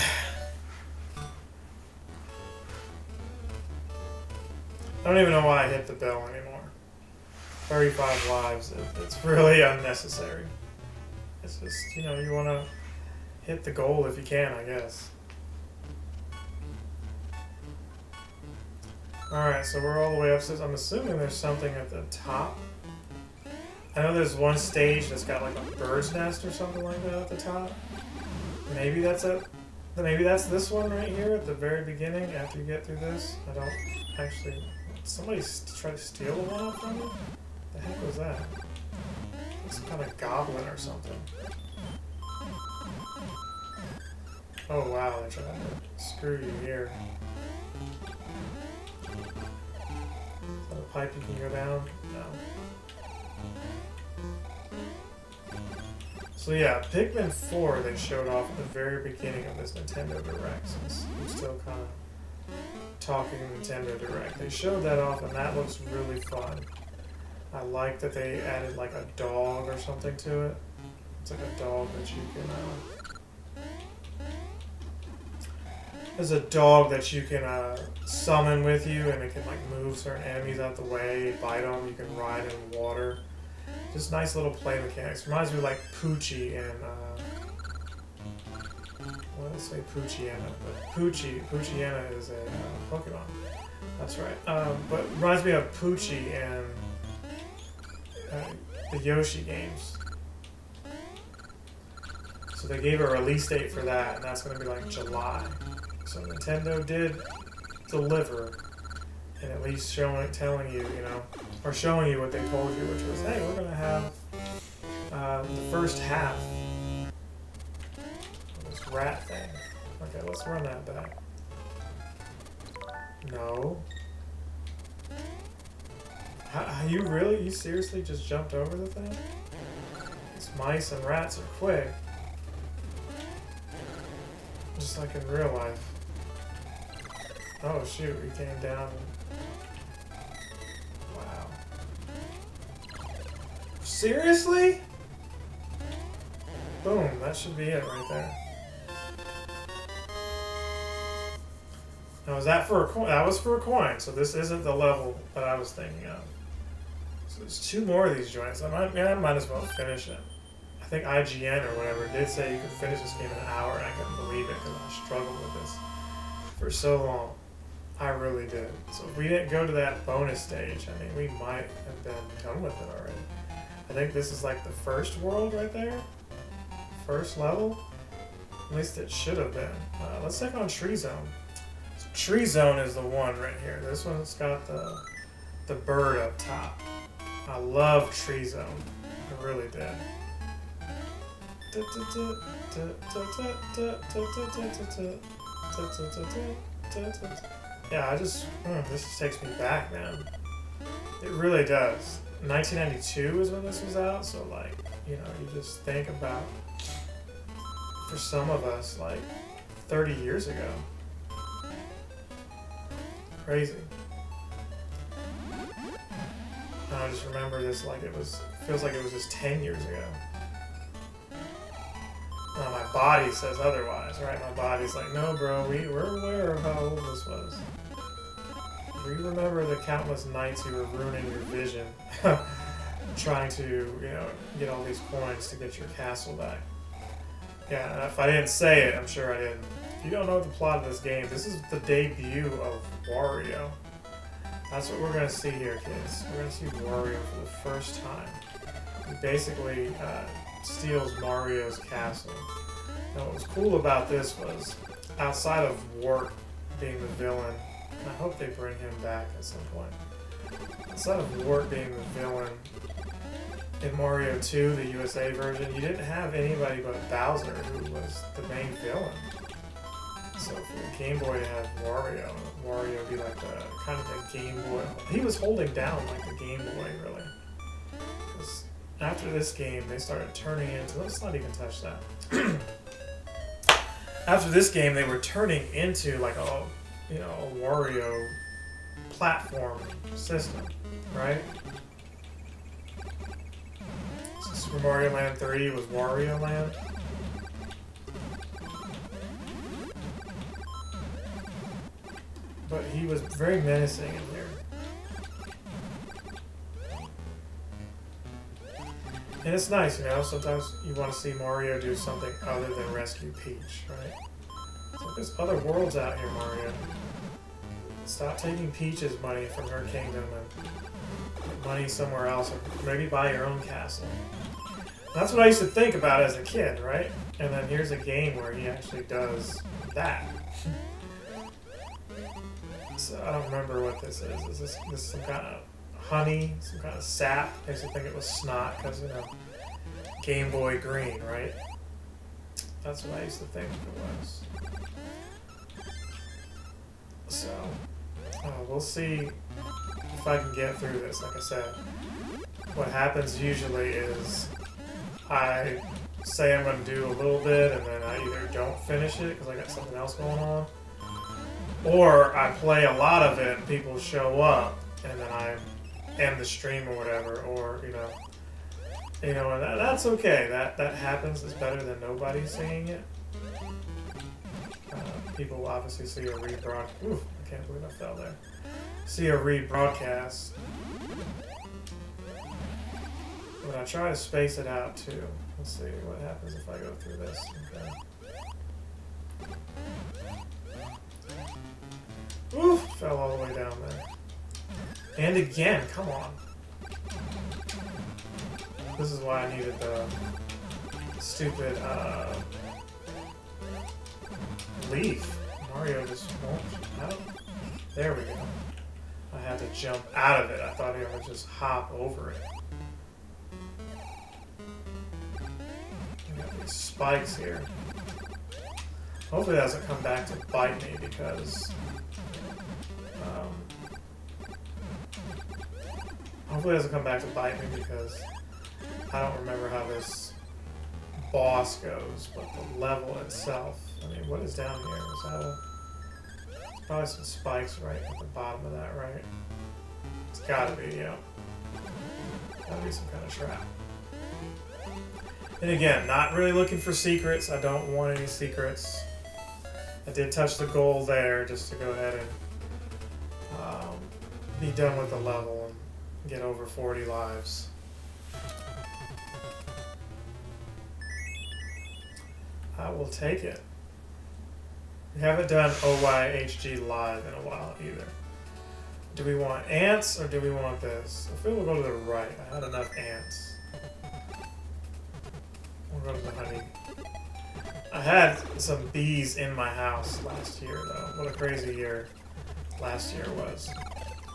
I don't even know why I hit the bell anymore. 35 lives, it's really unnecessary. It's just, you want to hit the goal if you can, I guess. Alright, so we're all the way upstairs. I'm assuming there's something at the top. I know there's one stage that's got like a bird's nest or something like that at the top. Maybe that's it. Maybe that's this one right here at the very beginning after you get through this. I don't actually... Somebody tried to steal the one up from me? The heck was that? Some kind of goblin or something. Oh wow, they tried to screw you here. Is that a pipe you can go down? No. So yeah, Pikmin 4 they showed off at the very beginning of this Nintendo Direct, since I'm still kind of talking Nintendo Direct. They showed that off and that looks really fun. I like that they added like a dog or something to it. It's like a dog that you can... There's a dog that you can summon with you and it can like move certain enemies out the way, bite them, you can ride in water. Just nice little play mechanics. Reminds me of like Poochie and... Well, let's say Poochyena, but Poochyena is a Pokemon. That's right. But reminds me of Poochie and the Yoshi games. So they gave a release date for that, and that's going to be like July. So Nintendo did deliver, and at least telling you, or showing you what they told you, which was, hey, we're going to have the first half rat thing. Okay, let's run that back. No. You seriously just jumped over the thing? These mice and rats are quick. Just like in real life. Oh shoot, we came down. Wow. Seriously? Boom, that should be it right there. Now, was that for a coin? That was for a coin, so this isn't the level that I was thinking of. So there's two more of these joints. I might as well finish it. I think IGN or whatever did say you could finish this game in an hour, and I couldn't believe it because I struggled with this for so long. I really did. So if we didn't go to that bonus stage, I mean, we might have been done with it already. I think this is like the first world right there. First level. At least it should have been. Let's check on Tree Zone. So Tree Zone is the one right here. This one's got the bird up top. I love Tree Zone. I really did. Yeah, this just takes me back, man. It really does. 1992 is when this was out, so like, you know, you just think about, for some of us, like 30 years ago. Crazy. And I just remember this like feels like it was just 10 years ago. My body says otherwise, right? My body's like, no, bro, we're aware of how old this was. We remember the countless nights you were ruining your vision, trying to, you know, get all these coins to get your castle back. Yeah, and if I didn't say it, I'm sure I didn't. If you don't know the plot of this game, this is the debut of Wario. That's what we're going to see here, kids. We're going to see Wario for the first time. He basically steals Mario's castle. Now what was cool about this was, outside of Wart being the villain, I hope they bring him back at some point. Outside of Wart being the villain, in Mario 2, the USA version, you didn't have anybody but Bowser, who was the main villain. So for the Game Boy to have Wario would be like the kind of the Game Boy. He was holding down like the Game Boy, really. Because after this game, they started turning into. Let's not even touch that. After this game, they were turning into like a, you know, a Wario platform system, right? So Super Mario Land 3 was Wario Land. But he was very menacing in here. And it's nice, you know, sometimes you want to see Mario do something other than rescue Peach, right? So there's other worlds out here, Mario. Stop taking Peach's money from her kingdom and put money somewhere else, or maybe buy your own castle. That's what I used to think about as a kid, right? And then here's a game where he actually does that. So I don't remember what this is. Is this some kind of honey, some kind of sap? I used to think it was snot because, you know, Game Boy Green, right? That's what I used to think it was. So, we'll see if I can get through this. Like I said, what happens usually is I say I'm going to do a little bit and then I either don't finish it because I got something else going on, or I play a lot of it and people show up and then I end the stream or whatever, or, you know, and that's okay. That happens. It's better than nobody seeing it. People will obviously see a rebroadcast. Ooh, I can't believe I fell there. See a rebroadcast. But I try to space it out too. Let's see what happens if I go through this. Okay. Ooh, fell all the way down there. And again, come on. This is why I needed the stupid leaf. Mario just won't out. There we go. I had to jump out of it. I thought he would just hop over it. I got these spikes here. Hopefully that doesn't come back to bite me because hopefully it doesn't come back to bite me because I don't remember how this boss goes, but the level itself. I mean, what is down here? Is that a... There's probably some spikes right at the bottom of that, right? It's gotta be, yeah. Gotta be some kind of trap. And again, not really looking for secrets. I don't want any secrets. I did touch the goal there just to go ahead and be done with the level and get over 40 lives. I will take it. We haven't done OYHG live in a while either. Do we want ants or do we want this? I feel we'll go to the right. I had enough ants. We'll go to the honey. I had some bees in my house last year though. What a crazy year last year was.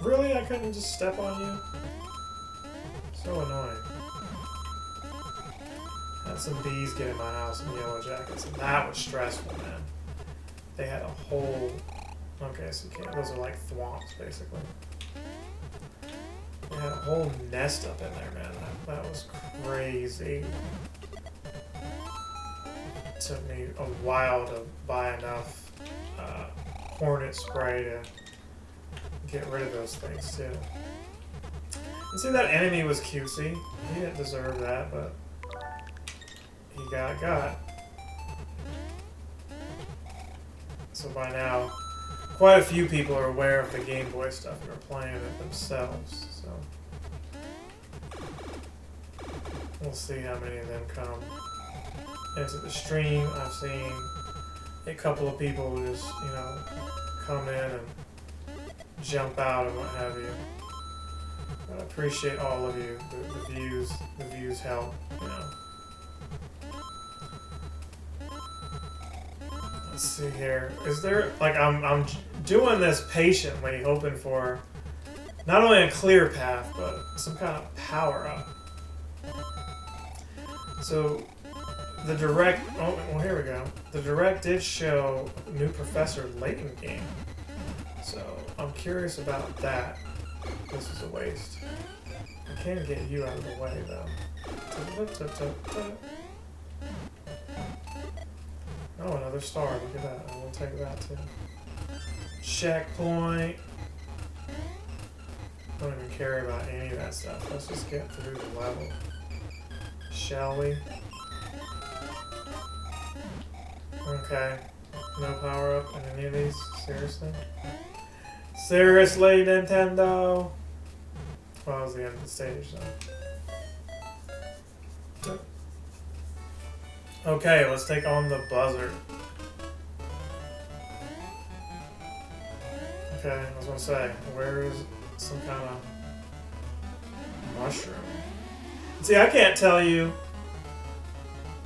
Really? I couldn't just step on you? So annoying. Had some bees get in my house in Yellow Jackets, and that was stressful, man. They had a whole... Okay, so you can't... Those are like thwomps, basically. They had a whole nest up in there, man. That was crazy. It took me a while to buy enough hornet spray to get rid of those things, too. And see, that enemy was cutesy. He didn't deserve that, but... he got. So by now, quite a few people are aware of the Game Boy stuff and are playing it themselves. So we'll see how many of them come into the stream. I've seen a couple of people just, you know, come in and jump out and what have you. But I appreciate all of you. The views help, you know. Let's see here. Is there, like, I'm doing this patiently, hoping for not only a clear path, but some kind of power up. So, the Direct, oh, well, here we go. The Direct did show a new Professor Layton game. So, I'm curious about that. This is a waste. I can get you out of the way, though. Oh, another star. Look at that. I will take that too. Checkpoint. I don't even care about any of that stuff. Let's just get through the level. Shall we? Okay. No power up in any of these? Seriously? Seriously, Nintendo? Well, that was the end of the stage, though. Okay, let's take on the buzzard. Okay, I was gonna say, where is some kind of mushroom? See, I can't tell you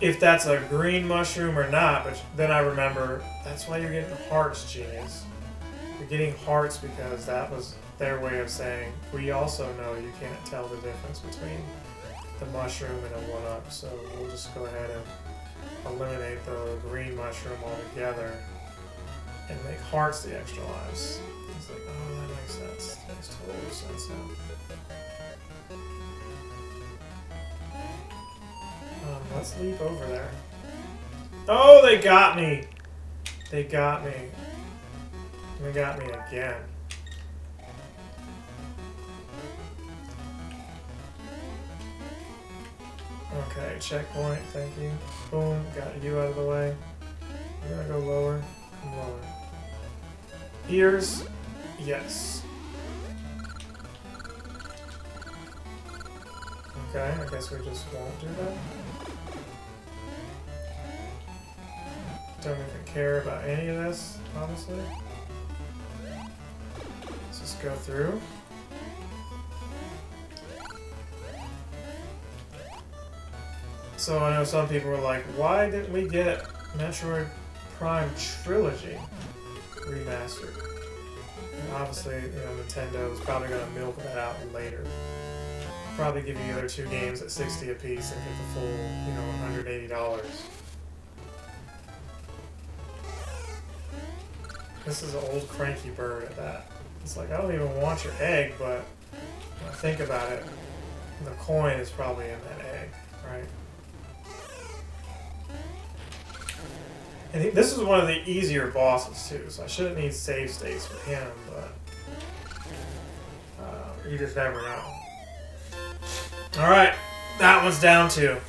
if that's a green mushroom or not, but then I remember that's why you're getting hearts, genius. You're getting hearts because that was their way of saying, we also know you can't tell the difference between the mushroom and a 1-up, so we'll just go ahead and eliminate the green mushroom altogether and make hearts the extra lives. It's like, oh, that makes sense. That makes total sense now. Let's leap over there. Oh, they got me! They got me. They got me again. Okay, checkpoint, thank you. Boom, got you out of the way. You're gonna go lower. Come lower. Ears, yes. Okay, I guess we just won't do that. Don't even care about any of this, honestly. Let's just go through. So I know some people were like, why didn't we get Metroid Prime Trilogy remastered? And obviously, you know, Nintendo is probably going to milk that out later. Probably give you the other two games at $60 a piece and get the full, you know, $180. This is an old cranky bird at that. It's like, I don't even want your egg, but when I think about it, the coin is probably in that egg, right? And this is one of the easier bosses too, so I shouldn't need save states for him, but you just never know. Alright, that one's down too.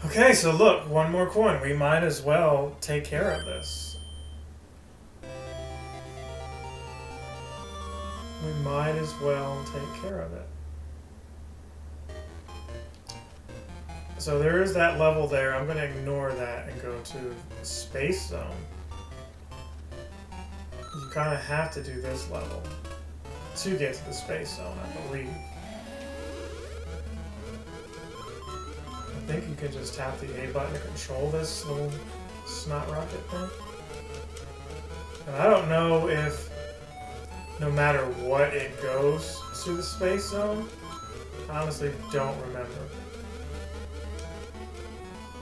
Okay, so look, one more coin. We might as well take care of this. We might as well take care of it. So there is that level there. I'm going to ignore that and go to the Space Zone. You kind of have to do this level to get to the Space Zone, I believe. I think you can just tap the A button to control this little snot rocket thing. And I don't know if, no matter what, it goes to the Space Zone. I honestly don't remember.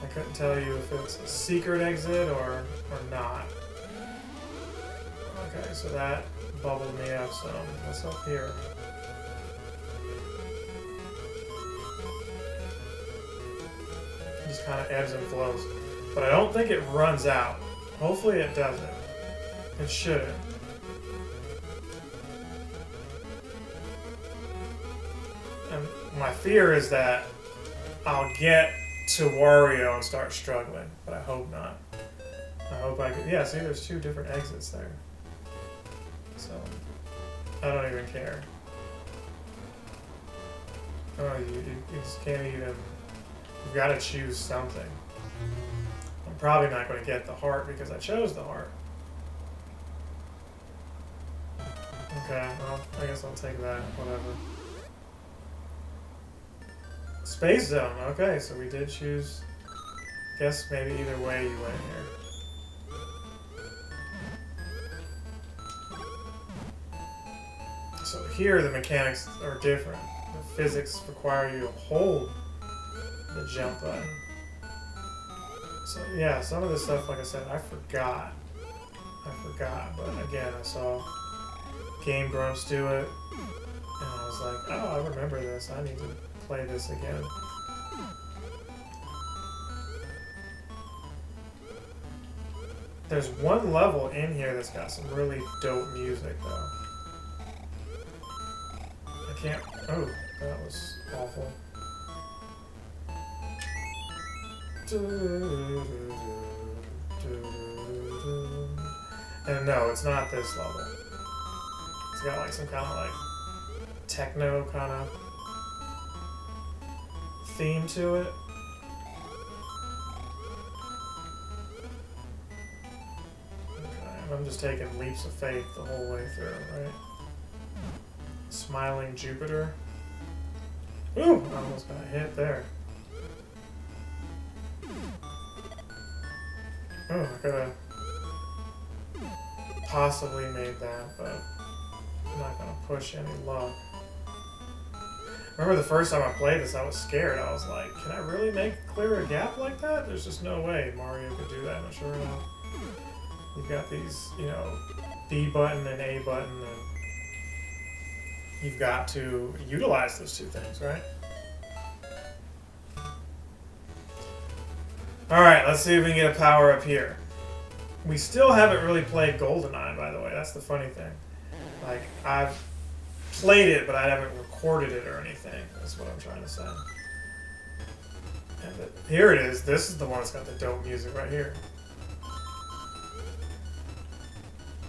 I couldn't tell you if it's a secret exit or not. Okay, so that bubbled me up some. What's up here? It just kind of ebbs and flows. But I don't think it runs out. Hopefully it doesn't. It shouldn't. And my fear is that I'll get to Wario and start struggling, but I hope not. I hope I can. Yeah, see, there's 2 different exits there. So, I don't even care. Oh, you just can't even. You've got to choose something. I'm probably not going to get the heart because I chose the heart. Okay, well, I guess I'll take that, whatever. Space Zone, okay, so we did choose. Guess maybe either way you went here. So here the mechanics are different. The physics require you to hold the jump button. So yeah, some of this stuff, like I said, I forgot. But again, I saw Game Grumps do it, and I was like, oh, I remember this. I need to play this again. There's one level in here that's got some really dope music, though. I can't... Oh, that was awful. And no, it's not this level. It's got like some kind of like techno kind of theme to it. Okay, I'm just taking leaps of faith the whole way through, right? Smiling Jupiter. Ooh, I almost got hit there. Oh, I could have possibly made that, but I'm not going to push any luck. Remember the first time I played this, I was scared. I was like, can I really clear a gap like that? There's just no way Mario could do that. And sure enough, you've got these, you know, B button and A button, and you've got to utilize those 2 things, right? Alright, let's see if we can get a power up here. We still haven't really played GoldenEye, by the way. That's the funny thing. Like, I've played it, but I haven't recorded it or anything. That's what I'm trying to say. And here it is. This is the one that's got the dope music right here.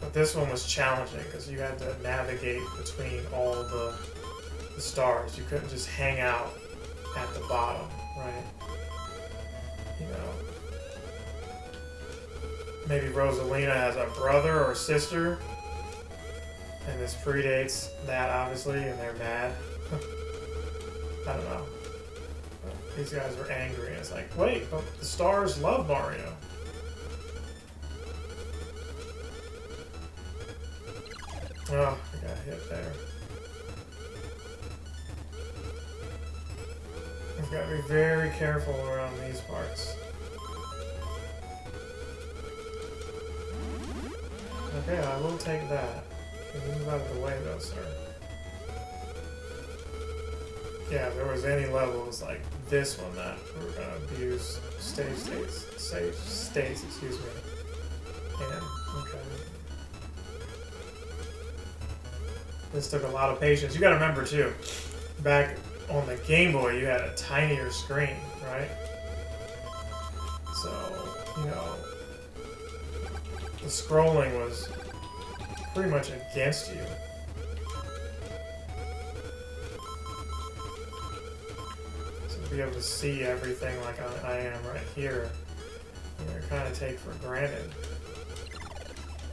But this one was challenging because you had to navigate between all the stars. You couldn't just hang out at the bottom, right? You know, maybe Rosalina has a brother or sister, and this predates that, obviously, and they're mad. I don't know. But these guys are angry, and it's like, wait, but the stars love Mario. Oh, I got hit there. I've got to be very careful around these parts. Okay, I will take that. Can you move out of the way, though, sir? Yeah, if there was any levels like this one that we were going to abuse save states, excuse me. And, okay. This took a lot of patience. You got to remember, too, back on the Game Boy, you had a tinier screen, right? So, you know, the scrolling was pretty much against you. So be able to see everything like I am right here. I kind of take for granted.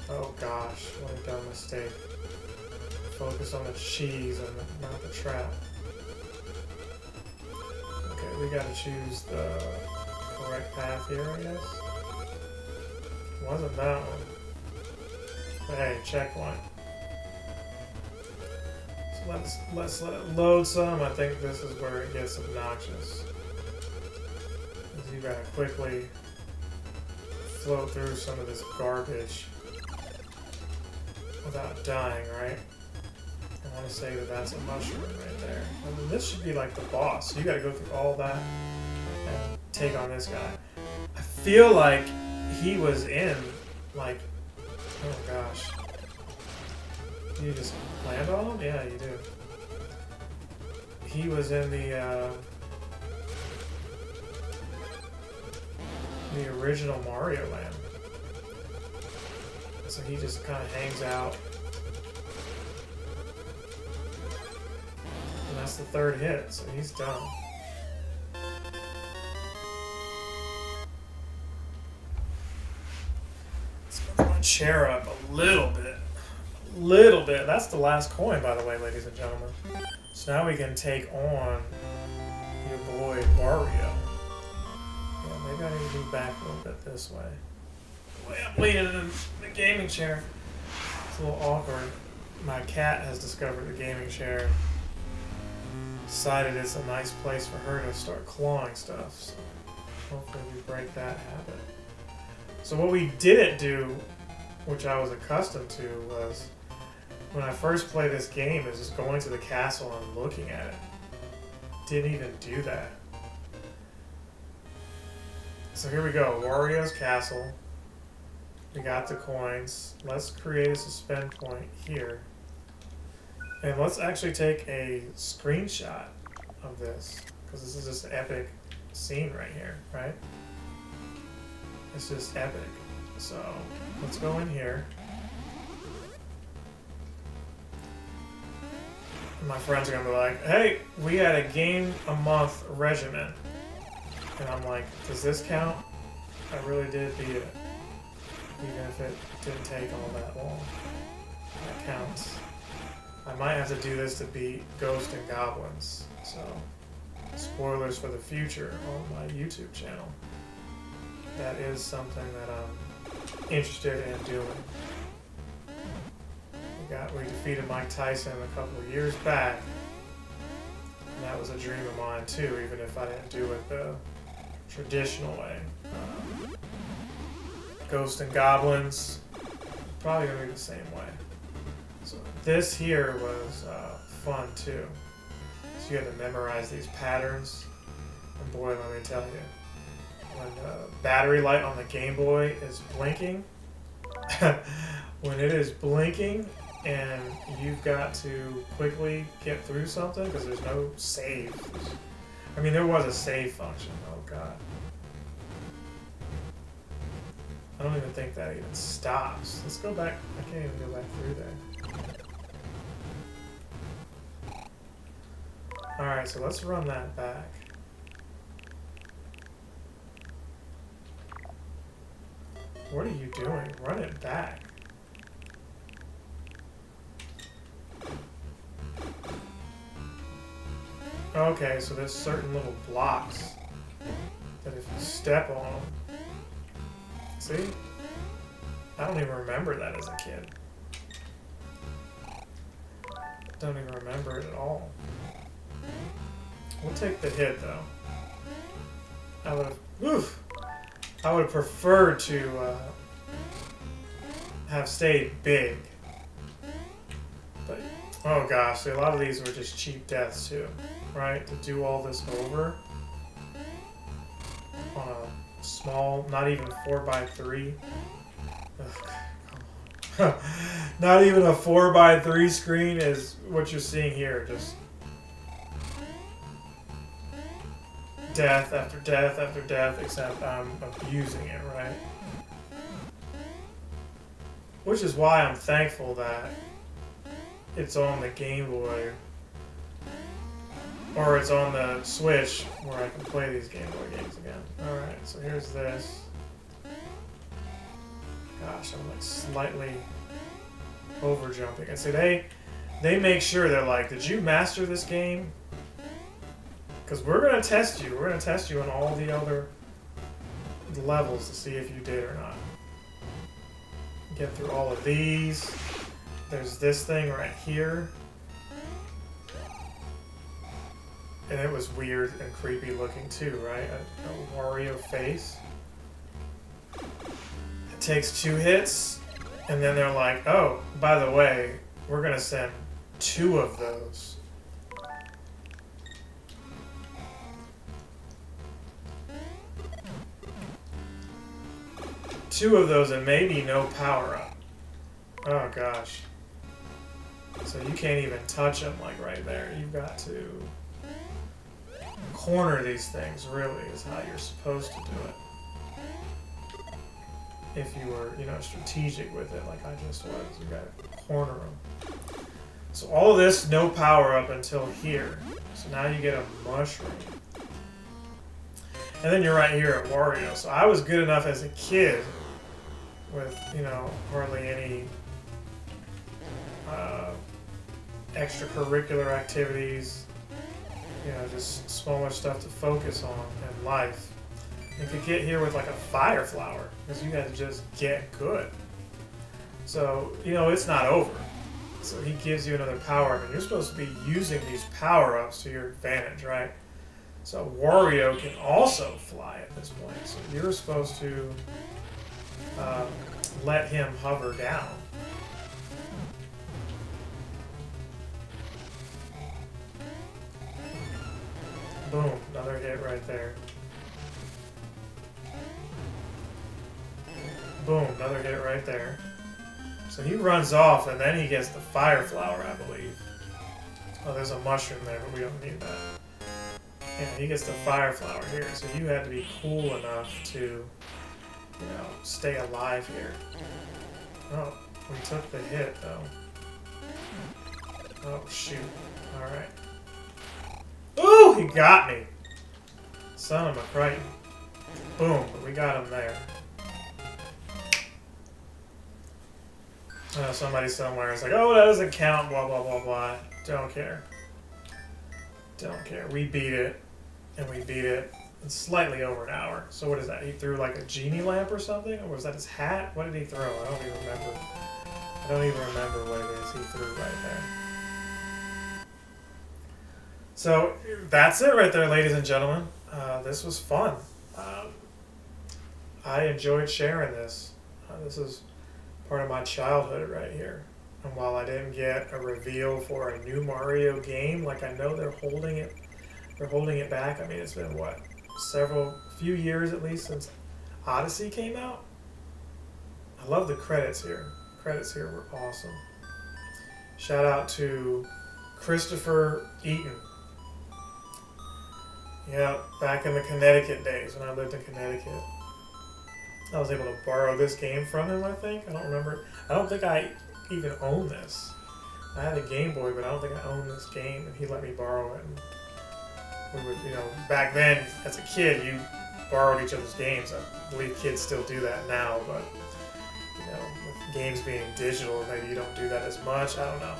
Oh gosh, what a dumb mistake. Focus on the cheese and not the trap. Okay, we gotta choose the correct path here, I guess. Wasn't that one. But hey, checkpoint. So let's let it load some. I think this is where it gets obnoxious. Because you gotta quickly float through some of this garbage without dying, right? I want to say that that's a mushroom right there. I mean, this should be like the boss. You gotta go through all that and take on this guy. I feel like he was in, like, oh gosh. You just land on him? Yeah, you do. He was in the original Mario Land. So he just kind of hangs out. And that's the third hit, so he's done. Let's move my chair up a little bit. A little bit. That's the last coin, by the way, ladies and gentlemen. So now we can take on your boy Wario. Yeah, maybe I need to move back a little bit this way. The way I'm leaning in the gaming chair, it's a little awkward. My cat has discovered the gaming chair. Decided it's a nice place for her to start clawing stuff. So hopefully we break that habit. So what we didn't do, which I was accustomed to, was when I first played this game, is just going to the castle and looking at it. Didn't even do that. So here we go, Wario's castle. We got the coins. Let's create a suspend point here. And let's actually take a screenshot of this, because this is just an epic scene right here, right? It's just epic. So let's go in here. And my friends are gonna be like, hey, we had a game a month regimen. And I'm like, does this count? I really did beat it. Even if it didn't take all that long. That counts. I might have to do this to beat Ghosts and Goblins. So, spoilers for the future on my YouTube channel. That is something that I'm interested in doing. We defeated Mike Tyson a couple of years back. And that was a dream of mine too, even if I didn't do it the traditional way. Ghosts and Goblins, probably gonna be the same way. So this here was fun too. So you had to memorize these patterns. And boy, let me tell you, when the battery light on the Game Boy is blinking, when it is blinking and you've got to quickly get through something because there's no save. I mean, there was a save function. Oh god. I don't even think that even stops. Let's go back. I can't even go back through there. Alright, so let's run that back. What are you doing? Run it back. Okay, so there's certain little blocks that if you step on them, see? I don't even remember that as a kid. Don't even remember it at all. We'll take the hit though. I would have preferred to have stayed big. But oh gosh, see, a lot of these were just cheap deaths too, right? To do all this over on a small, not even 4x3. Not even a 4x3 screen is what you're seeing here. Just death after death after death, except I'm abusing it, right? Which is why I'm thankful that it's on the Game Boy Or it's on the Switch where I can play these Game Boy games again. Alright, so here's this. Gosh, I'm like slightly over jumping. And so they make sure they're like, did you master this game? Because we're gonna test you. We're gonna test you on all the other levels to see if you did or not. Get through all of these. There's this thing right here. And it was weird and creepy looking too, right? A Wario face. It takes 2 hits, and then they're like, oh, by the way, we're gonna send 2 of those. Two of those and maybe no power up. Oh gosh. So you can't even touch them like right there. You've got to corner these things, really, is how you're supposed to do it. If you were, you know, strategic with it like I just was, you gotta corner them. So all of this, no power up until here. So now you get a mushroom. And then you're right here at Wario. So I was good enough as a kid with, you know, hardly any extracurricular activities, you know, just smaller stuff to focus on in life. You could get here with like a fire flower because you had to just get good. So, you know, it's not over. So he gives you another power up, and you're supposed to be using these power-ups to your advantage, right? So Wario can also fly at this point. So you're supposed to let him hover down. Boom, another hit right there. Boom, another hit right there. So he runs off, and then he gets the fire flower, I believe. Oh, there's a mushroom there, but we don't need that. Yeah, he gets the fire flower here, so you had to be cool enough to, you know, stay alive here. Oh, we took the hit, though. Oh, shoot. Alright. Ooh, he got me! Son of a Crichton. Boom, but we got him there. Somebody somewhere is like, oh, that doesn't count, blah, blah, blah, blah. Don't care. Don't care. We beat it, and we beat it in slightly over an hour. So what is that? He threw like a genie lamp or something? Or was that his hat? What did he throw? I don't even remember. I don't even remember what it is he threw right there. So that's it right there, ladies and gentlemen. This was fun. I enjoyed sharing this. This is part of my childhood right here. And while I didn't get a reveal for a new Mario game, like I know they're holding it back. I mean, it's been what, few years at least since Odyssey came out. I love the credits here. Credits here were awesome. Shout out to Christopher Eaton. Yeah, back in the Connecticut days when I lived in Connecticut. I was able to borrow this game from him, I think. I don't remember. I don't think I even own this. I had a Game Boy, but I don't think I owned this game, and he let me borrow it. And we would, you know, back then, as a kid, you borrowed each other's games. I believe kids still do that now, but, you know, with games being digital, maybe you don't do that as much. I don't know.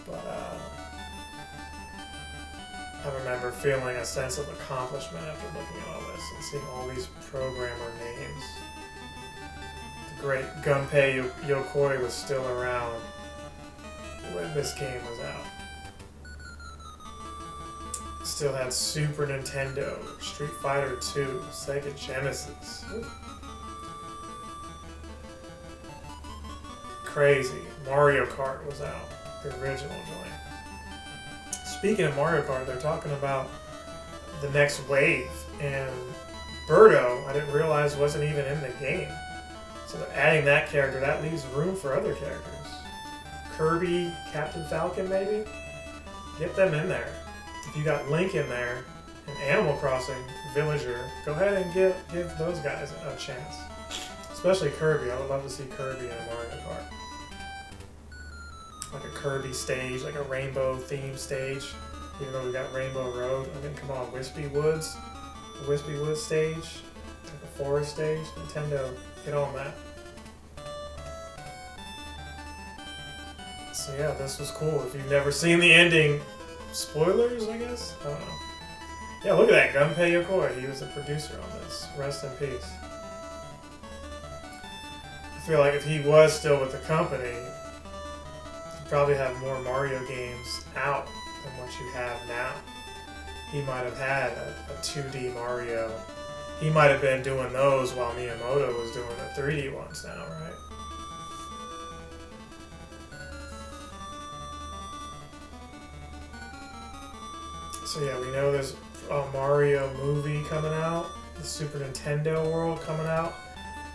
But, I remember feeling a sense of accomplishment after looking at all this and seeing all these programmer names. The great Gunpei Yokoi was still around when this game was out. Still had Super Nintendo, Street Fighter II, Sega Genesis. Ooh. Crazy. Mario Kart was out, the original joint. Speaking of Mario Kart, they're talking about the next wave, and Birdo, I didn't realize wasn't even in the game. So they're adding that character. That leaves room for other characters. Kirby, Captain Falcon, maybe? Get them in there. If you got Link in there, and Animal Crossing Villager, go ahead and give those guys a chance. Especially Kirby. I would love to see Kirby in a Mario Kart. Like a Kirby stage, like a rainbow theme stage. Even though we got Rainbow Road, I mean, come on, Wispy Woods, the Wispy Woods stage, like a forest stage. Nintendo, get on that. So yeah, this was cool. If you've never seen the ending, spoilers, I guess? I don't know. Yeah, look at that, Gunpei Yokoi. He was the producer on this. Rest in peace. I feel like if he was still with the company, he'd probably have more Mario games out than what you have now. He might have had a 2D Mario. He might have been doing those while Miyamoto was doing the 3D ones now, right? So yeah, we know there's a Mario movie coming out, the Super Nintendo World coming out,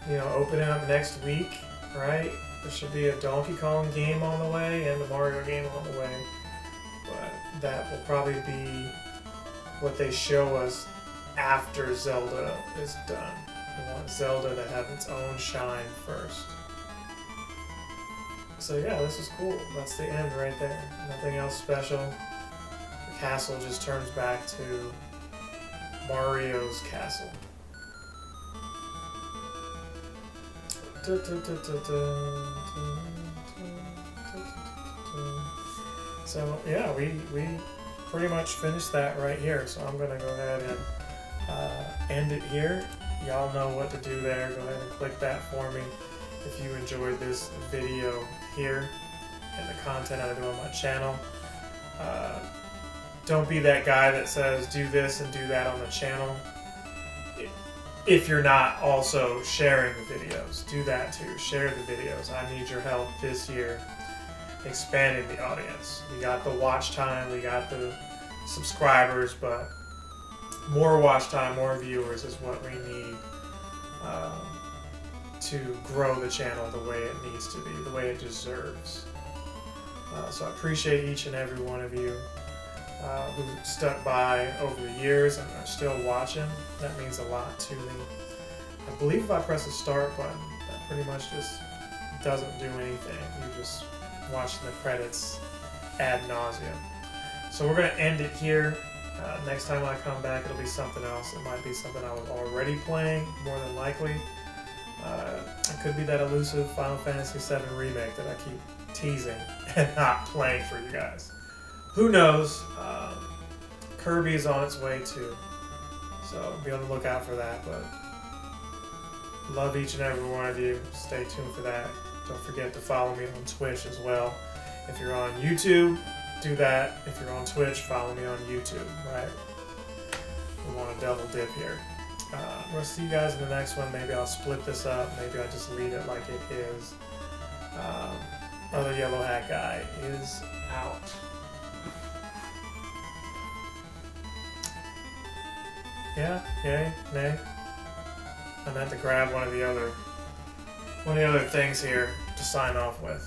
you know, opening up next week, right? There should be a Donkey Kong game on the way and a Mario game on the way, but that will probably be what they show us after Zelda is done. We want Zelda to have its own shine first. So yeah, this is cool. That's the end right there. Nothing else special. The castle just turns back to Mario's castle. So yeah, we pretty much finished that right here. So I'm gonna go ahead and end it here. Y'all know what to do there. Go ahead and click that for me if you enjoyed this video here and the content I do on my channel. Don't be that guy that says do this and do that on the channel if you're not also sharing the videos. Do that too. Share the videos. I need your help this year expanding the audience. We got the watch time, we got the subscribers, but more watch time, more viewers is what we need to grow the channel the way it needs to be, the way it deserves. So I appreciate each and every one of you who stuck by over the years and are still watching. That means a lot to me. I believe if I press the start button, that pretty much just doesn't do anything. You're just watching the credits ad nauseum. So we're going to end it here. Next time I come back, it'll be something else. It might be something I was already playing, more than likely. It could be that elusive Final Fantasy VII Remake that I keep teasing and not playing for you guys. Who knows? Kirby is on its way too, so be on the lookout for that. But love each and every one of you. Stay tuned for that. Don't forget to follow me on Twitch as well. If you're on YouTube, do that. If you're on Twitch, follow me on YouTube, right? We want to double dip here. We'll see you guys in the next one. Maybe I'll split this up. Maybe I'll just leave it like it is. Other Yellow Hat Guy is out. Yeah, yay, nay. I meant to grab one of the other things here to sign off with.